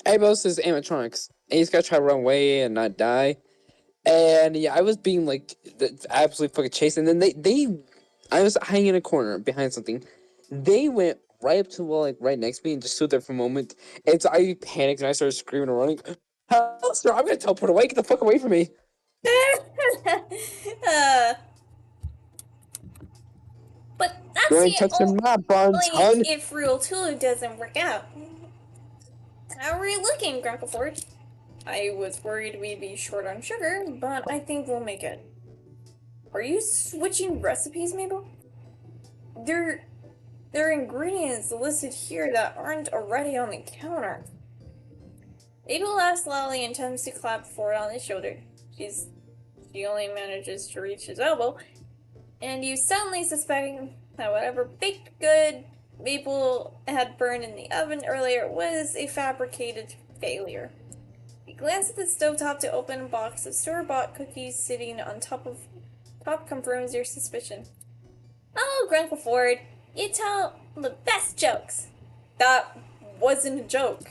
Everybody else is animatronics, and he's got to try to run away and not die. And yeah, I was being like absolutely fucking chased, and then I was hanging in a corner behind something. They went right up to the wall, like right next to me, and just stood there for a moment. And so I panicked and I started screaming and running. Hell, sir, I'm gonna teleport away. Get the fuck away from me. But that's You ain't touching my buns, hun. if rule 2 doesn't work out. How are you looking, Grandpa Ford? I was worried we'd be short on sugar, but I think we'll make it. Are you switching recipes, Mabel? There are ingredients listed here that aren't already on the counter. Mabel laughs loudly and attempts to clap Ford on his shoulder. She only manages to reach his elbow, and you suddenly suspect that whatever baked good Mabel had burned in the oven earlier was a fabricated failure. You glance at the stovetop to open a box of store-bought cookies sitting on top confirms your suspicion. Oh, Grandpa Ford, you tell the best jokes. That wasn't a joke.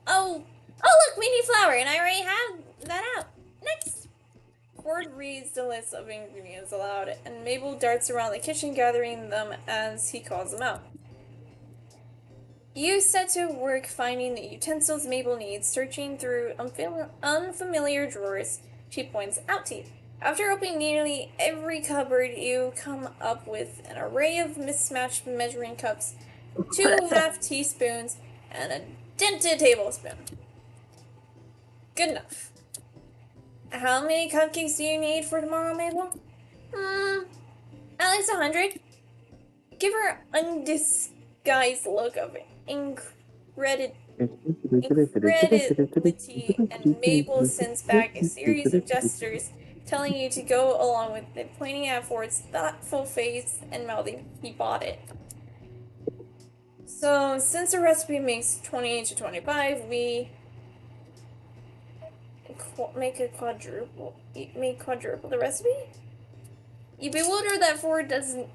Oh, look, mini flour, and I already have that out. Next. Ford reads the list of ingredients aloud, and Mabel darts around the kitchen gathering them as he calls them out. You set to work finding the utensils Mabel needs, searching through unfamiliar drawers she points out to you. After opening nearly every cupboard, you come up with an array of mismatched measuring cups, 2 half teaspoons, and a dented tablespoon. Good enough. How many cupcakes do you need for tomorrow, Mabel? At least 100. Give her an undisguised look of incredulity, and Mabel sends back a series of gestures telling you to go along with it, pointing at Ford's thoughtful face and mouthing, "He bought it." So, since the recipe makes 20 to 25, we make quadruple the recipe? You bewildered that Ford doesn't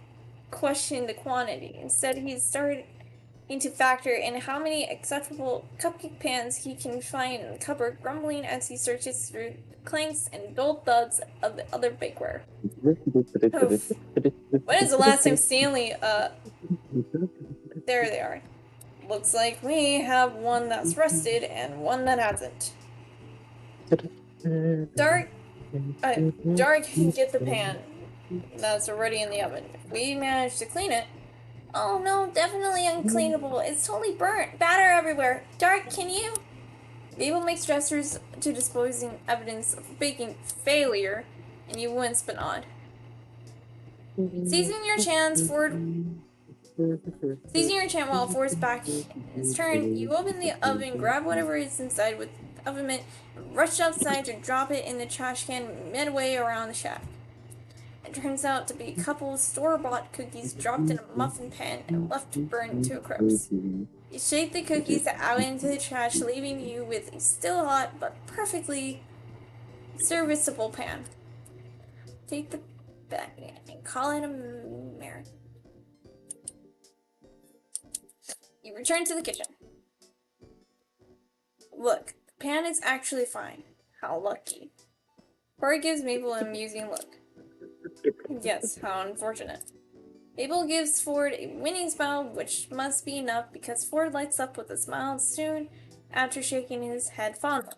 question the quantity. Instead, he's starting to factor in how many acceptable cupcake pans he can find in the cupboard, grumbling as he searches through the clanks and dull thuds of the other bakeware. Oof. When is the last time Stanley, there they are. Looks like we have one that's rusted and one that hasn't. Dark can get the pan that's already in the oven. If we manage to clean it. Oh no, definitely uncleanable. It's totally burnt. Batter everywhere. Dark, can you? Mabel makes gestures to disposing evidence of baking failure, and you wince but nod. Seizing your chance while Ford's back his turn, you open the oven, grab whatever is inside with the oven mitt, and rush outside to drop it in the trash can midway around the shack. It turns out to be a couple of store-bought cookies dropped in a muffin pan and left to burn to a crisp. You shake the cookies out into the trash, leaving you with a still hot but perfectly serviceable pan. Take the back and call it a marathon. You return to the kitchen. Look, the pan is actually fine. How lucky. Corey gives Mabel an amusing look. Yes, how unfortunate. Mabel gives Ford a winning smile, which must be enough because Ford lights up with a smile soon after shaking his head fondly.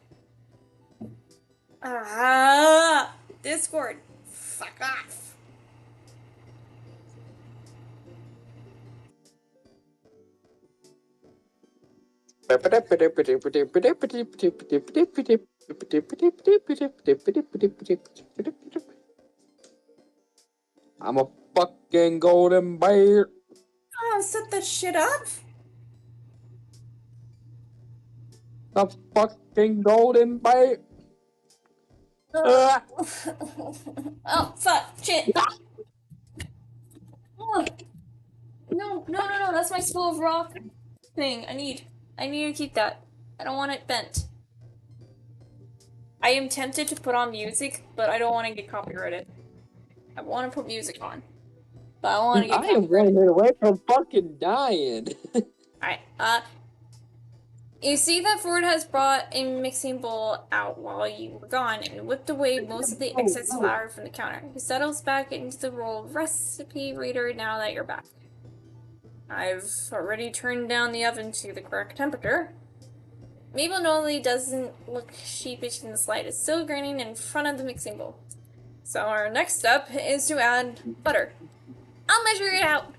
Ah! Discord! Fuck off! I'm a fucking golden bear. Oh, set that shit up! A fucking golden bear. Oh, fuck! Shit! Oh, no, that's my school of rock thing. I need to keep that. I don't want it bent. I am tempted to put on music, but I don't want to get copyrighted. I want to put music on, but I want to get I am copyrighted. 1 minute away from fucking dying. Alright, you see that Ford has brought a mixing bowl out while you were gone and whipped away most of the excess flour from the counter. He settles back into the role of recipe reader now that you're back. I've already turned down the oven to the correct temperature. Mabel normally doesn't look sheepish in the slightest, still grinning in front of the mixing bowl. So our next step is to add butter. I'll measure it out.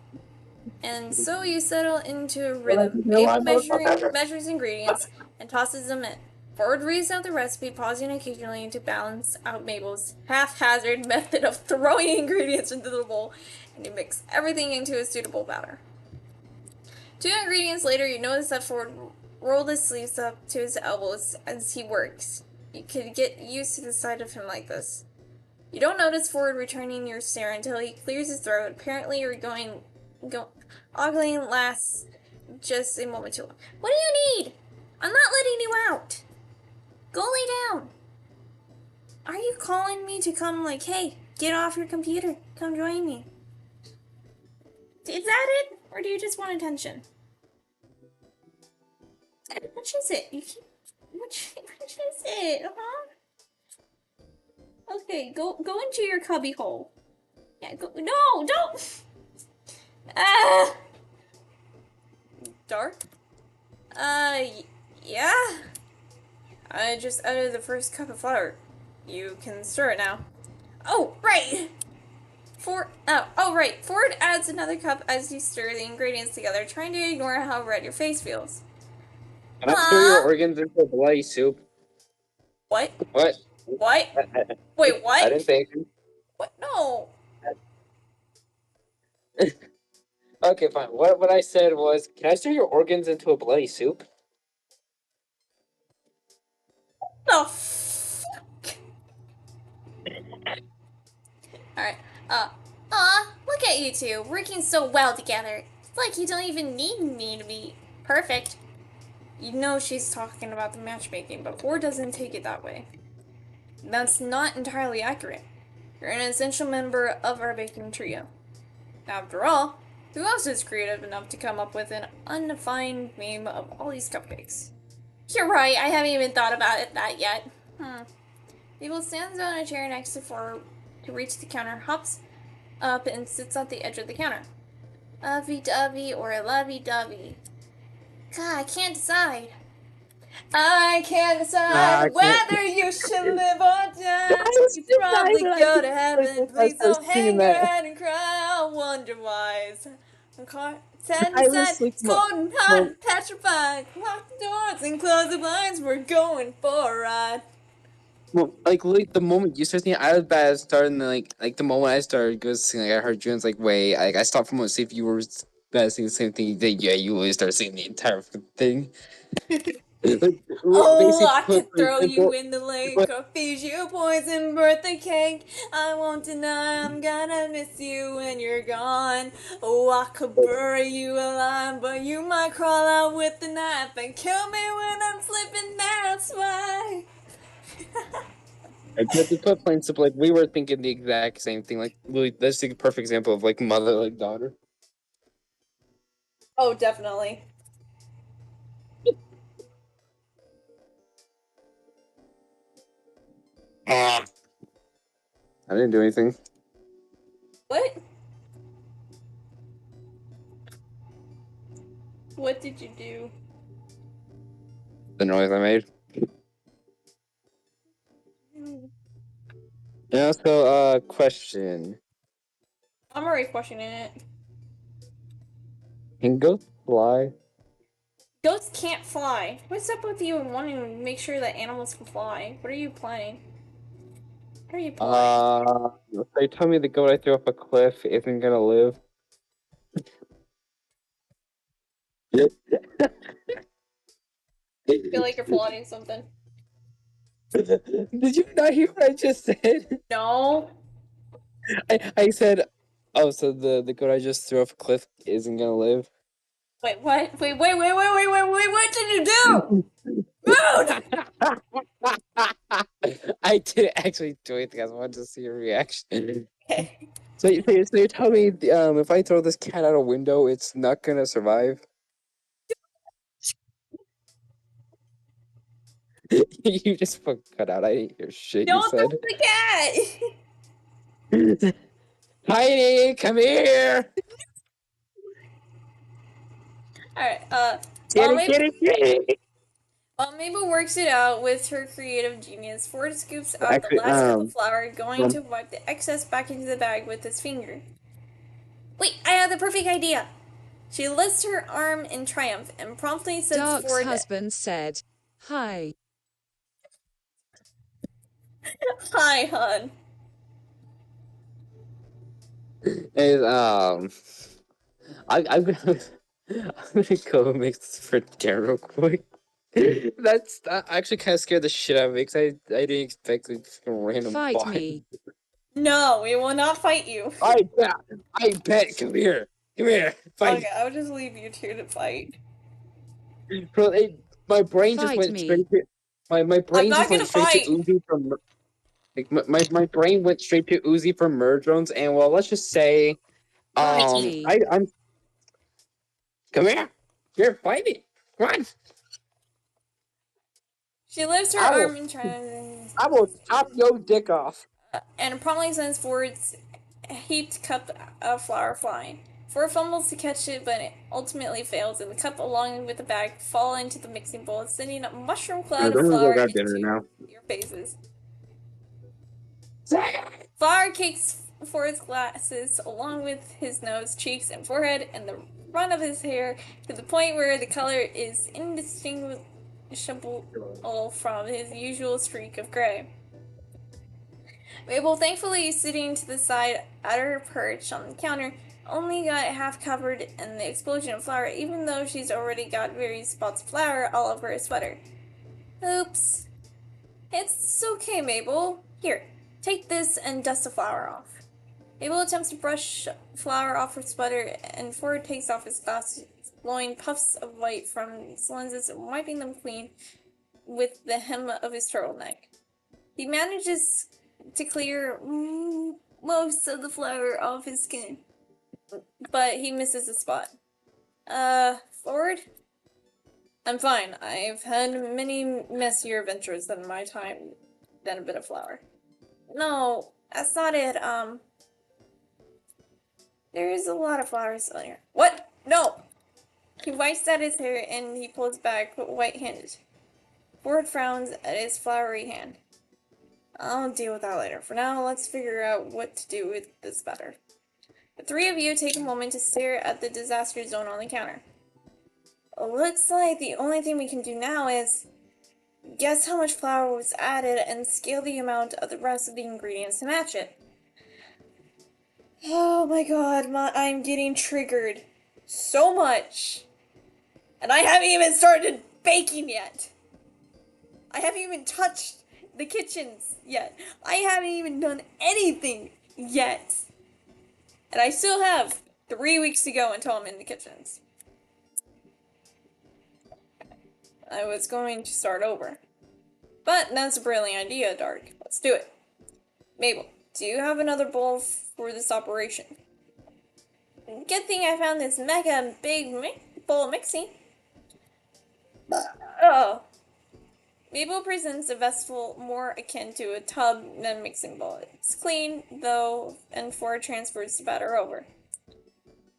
And so you settle into a rhythm. Mabel measures ingredients and tosses them in. Ford reads out the recipe, pausing occasionally to balance out Mabel's haphazard method of throwing ingredients into the bowl, and you mix everything into a suitable batter. 2 ingredients later, you notice that Ford rolled his sleeves up to his elbows as he works. You could get used to the sight of him like this. You don't notice Ford returning your stare until he clears his throat. Apparently, you're ogling lasts just a moment too long. What do you need? I'm not letting you out. Go lay down. Are you calling me to come like, hey, get off your computer, come join me? Is that it? Or do you just want attention? Which is it? Which is it, huh? Okay, go into your cubby hole. Yeah, go. No, don't. Ah. Dark. Yeah. I just added the first cup of flour. You can stir it now. Oh, right. Right. Ford adds another cup as you stir the ingredients together, trying to ignore how red your face feels. Can I stir your organs into a bloody soup? What? What? What? Wait, what? I didn't think. What? No. Okay, fine. What I said was, can I stir your organs into a bloody soup? The fuck? Alright. Look at you two, working so well together. It's like you don't even need me to be perfect. You know she's talking about the matchmaking, but Ford doesn't take it that way. That's not entirely accurate. You're an essential member of our baking trio. After all, who else is creative enough to come up with an undefined name of all these cupcakes? You're right, I haven't even thought about that yet. Mabel stands on a chair next to Ford to reach the counter, hops up, and sits at the edge of the counter. Lovey-dovey or lovey-dovey? God, I can't decide. I can't decide whether you should live or die. You probably go to heaven. Please don't hang your head and cry. I wonder why. Said and said, it's cold and hot and petrified. Lock the doors and close the blinds. We're going for a ride. Well, like the moment you started singing, I was bad at starting. Like the moment I started go singing, I heard you and was like, wait, like I stopped for a moment to see if you were bad at singing the same thing. You did, yeah, you always start singing the entire thing. Oh, Basically, I could throw you simple. in the lake or feed you poison birthday cake. I won't deny I'm gonna miss you when you're gone. Oh, I could bury you alive, but you might crawl out with the knife and kill me when I'm sleeping. That's why. But to put plain simple, like we were thinking the exact same thing. Like, really, that's the perfect example of like mother like daughter. Oh, definitely. I didn't do anything. What? What did you do? The noise I made. Yeah, so, question. I'm already questioning it. Can ghosts fly? Goats can't fly. What's up with you and wanting to make sure that animals can fly? What are you planning? What are you planning? They told me the goat I threw off a cliff isn't gonna live. I feel like you're plotting something. Did you not hear what I just said? No. I said, oh, so the goat I just threw off a cliff isn't gonna live? Wait, what? Wait, what did you do? Rude! I didn't actually do anything. I wanted to see your reaction. Okay. So you're telling me if I throw this cat out a window, it's not gonna survive? You just fucking cut out. I didn't hear shit you Don't said. throw the cat! Heidi, come here! Alright, Get it! while Mabel works it out with her creative genius, Ford scoops out the Actually, last cup of flour, going to wipe the excess back into the bag with his finger. Wait, I have the perfect idea! She lifts her arm in triumph and promptly sends Dark's Ford. husband said, "Hi." Hi, hun. is I'm gonna go make this for dinner real quick. That actually kind of scared the shit out of me because I didn't expect like a random Fight bot. me. No, we will not fight you. I bet. Come here, fight. Okay, I'll just leave you two to fight. Bro, my brain just Fight went me. straight to my brain not just went gonna straight fight. to Uzi from like my brain went straight to Uzi from Merge Drones, and well, let's just say Fight me. I'm come here, fight me, come on. She lifts her arm and tries. I will chop your dick off. And promptly sends Ford's heaped cup of flour flying. Ford fumbles to catch it, but it ultimately fails, and the cup, along with the bag, fall into the mixing bowl, sending a mushroom cloud of flour into your faces. Flour cakes Ford's glasses, along with his nose, cheeks, and forehead, and the front of his hair, to the point where the color is indistinguishable from his usual streak of gray. Mabel, thankfully sitting to the side at her perch on the counter, only got half covered in the explosion of flour, even though she's already got various spots of flour all over her sweater. Oops. It's okay, Mabel. Here, take this and dust the flour off. Mabel attempts to brush flour off her sweater, and Ford takes off his glasses, blowing puffs of white from his lenses and wiping them clean with the hem of his turtleneck. He manages to clear most of the flour off his skin, but he misses a spot. Ford? I'm fine. I've had many messier adventures than my time than a bit of flour. No, that's not it. There's a lot of flour still here. What? No! He wipes at his hair and he pulls back, white-handed. Ford frowns at his floury hand. I'll deal with that later. For now, let's figure out what to do with this better. The three of you take a moment to stare at the disaster zone on the counter. Looks like the only thing we can do now is guess how much flour was added and scale the amount of the rest of the ingredients to match it. Oh my god, I'm getting triggered. So much. And I haven't even started baking yet. I haven't even touched the kitchens yet. I haven't even done anything yet. And I still have 3 weeks to go until I'm in the kitchens. I was going to start over. But that's a brilliant idea, Dark. Let's do it. Mabel, do you have another bowl for this operation? Good thing I found this mega big bowl of mixing. Oh. Mabel presents a vessel more akin to a tub than a mixing bowl. It's clean, though, and Ford transfers the batter over.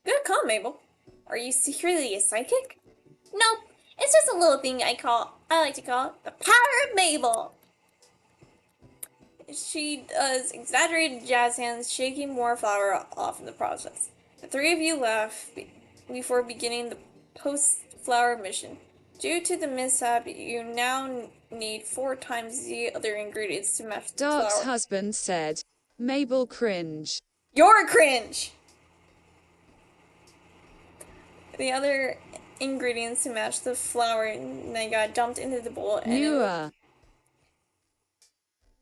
Good call, Mabel. Are you secretly a psychic? Nope, it's just a little thing I like to call the power of Mabel. She does exaggerated jazz hands, shaking more flour off in the process. The three of you laugh before beginning the post-flour mission. Due to the mishap, you now need 4 times the other ingredients to match the Dark's flour. husband said. Mabel cringe. You're cringe! The other ingredients to match the flour and they got dumped into the bowl and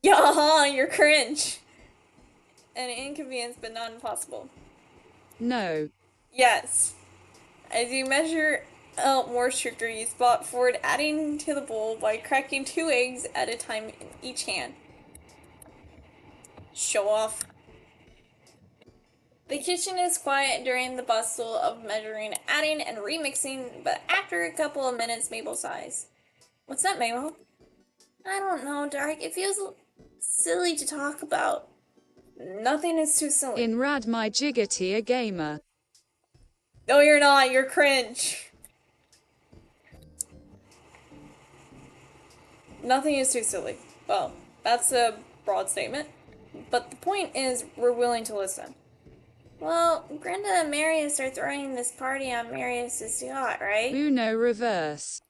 yeah, you're cringe. An inconvenience but not impossible. No. Yes. As you measure out more stricter, you spot Ford adding to the bowl by cracking 2 eggs at a time in each hand. Show off. The kitchen is quiet during the bustle of measuring, adding, and remixing, but after a couple of minutes, Mabel sighs. What's that, Mabel? I don't know, Dark. It feels silly to talk about. Nothing is too silly. In rad my jiggity a gamer. No, you're not. You're cringe. Nothing is too silly. Well, that's a broad statement. But the point is, we're willing to listen. Well, Brenda and Marius are throwing this party on Marius's yacht, right? Uno reverse.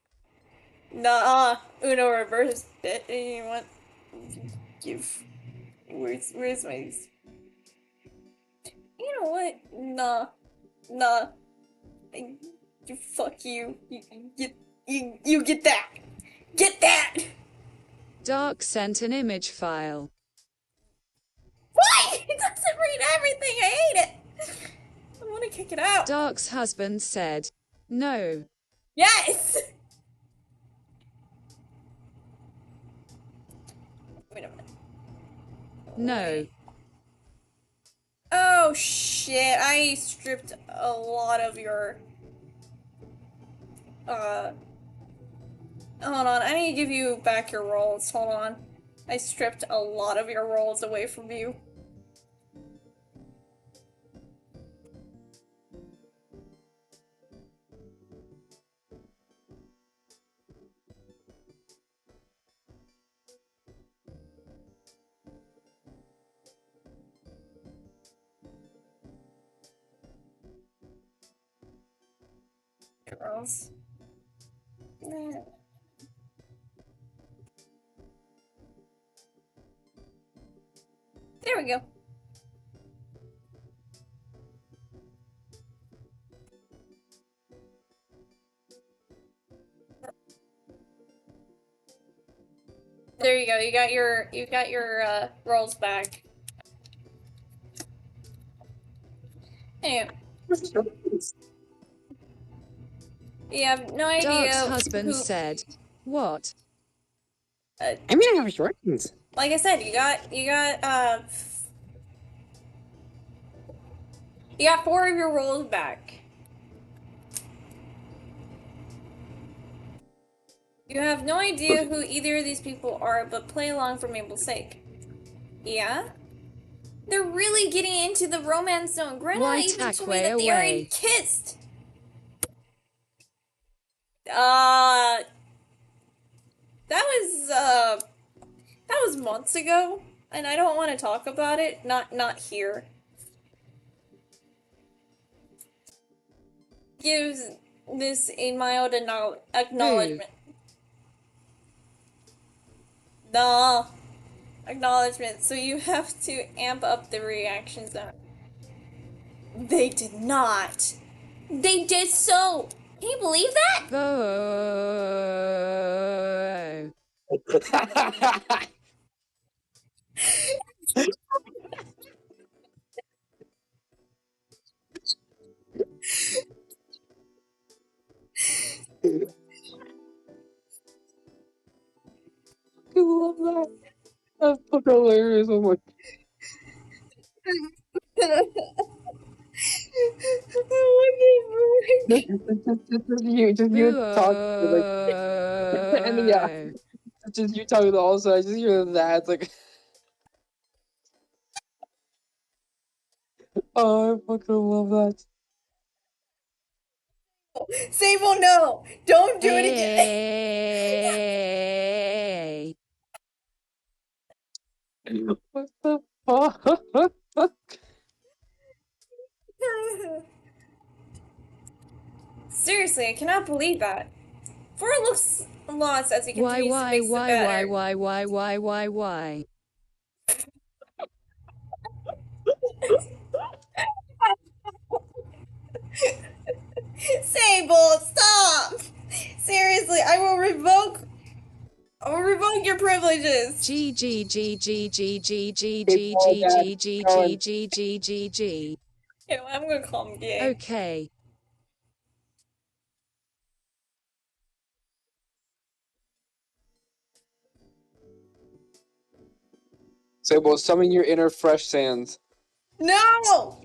Nuh-uh. Uno reversed it. You know what? Give. Where's my... You know what? Nah. Fuck you. You get that. Get that! Dark sent an image file. Why? It doesn't read everything. I hate it. I want to kick it out. Dark's husband said. No. Yes! Wait a minute. No. Oh shit, I stripped a lot of your... Hold on, I need to give you back your rolls. Hold on. I stripped a lot of your rolls away from you. Rolls. There we go. There you go. You got your rolls back. Anyway. You have no idea. Dark's husband said. What? I mean, I have shortens. Like I said, you got 4 of your rolls back. You have no idea who either of these people are, but play along for Mabel's sake. Yeah? They're really getting into the romance zone. Greta Why even told me Tackway that they already away? kissed. That was months ago, and I don't want to talk about it. Not here. Gives this a mild acknowledgement. Nah. Acknowledgement. So you have to amp up the reaction zone. They did not. They did so. Can you believe that? Oh. I love that. That's fucking hilarious. Oh my. Just you talk like, and yeah, just you talking also. I just hear that. It's like, oh, I fucking love that. Sable, no! Don't do it again! Hey. What the fuck? Seriously, I cannot believe that. For it looks lost as he continues to fix the better. Why? Sable, stop! Seriously, I will revoke your privileges. G. You know, I'm gonna call him gay. Okay. Sable, summon your inner fresh sands. No!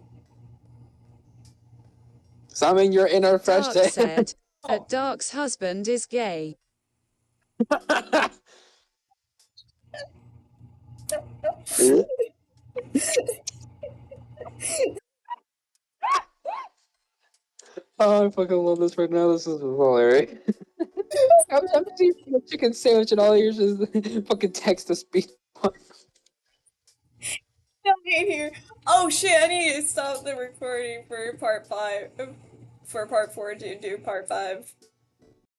Summon your inner fresh Dark sands. said, Dark's husband is gay. Oh, I fucking love this right now. This is hilarious. I'm just eating a chicken sandwich and all here's is fucking text to speech. Here. Oh shit, I need to stop the recording for part 5. For part 4 to do part 5.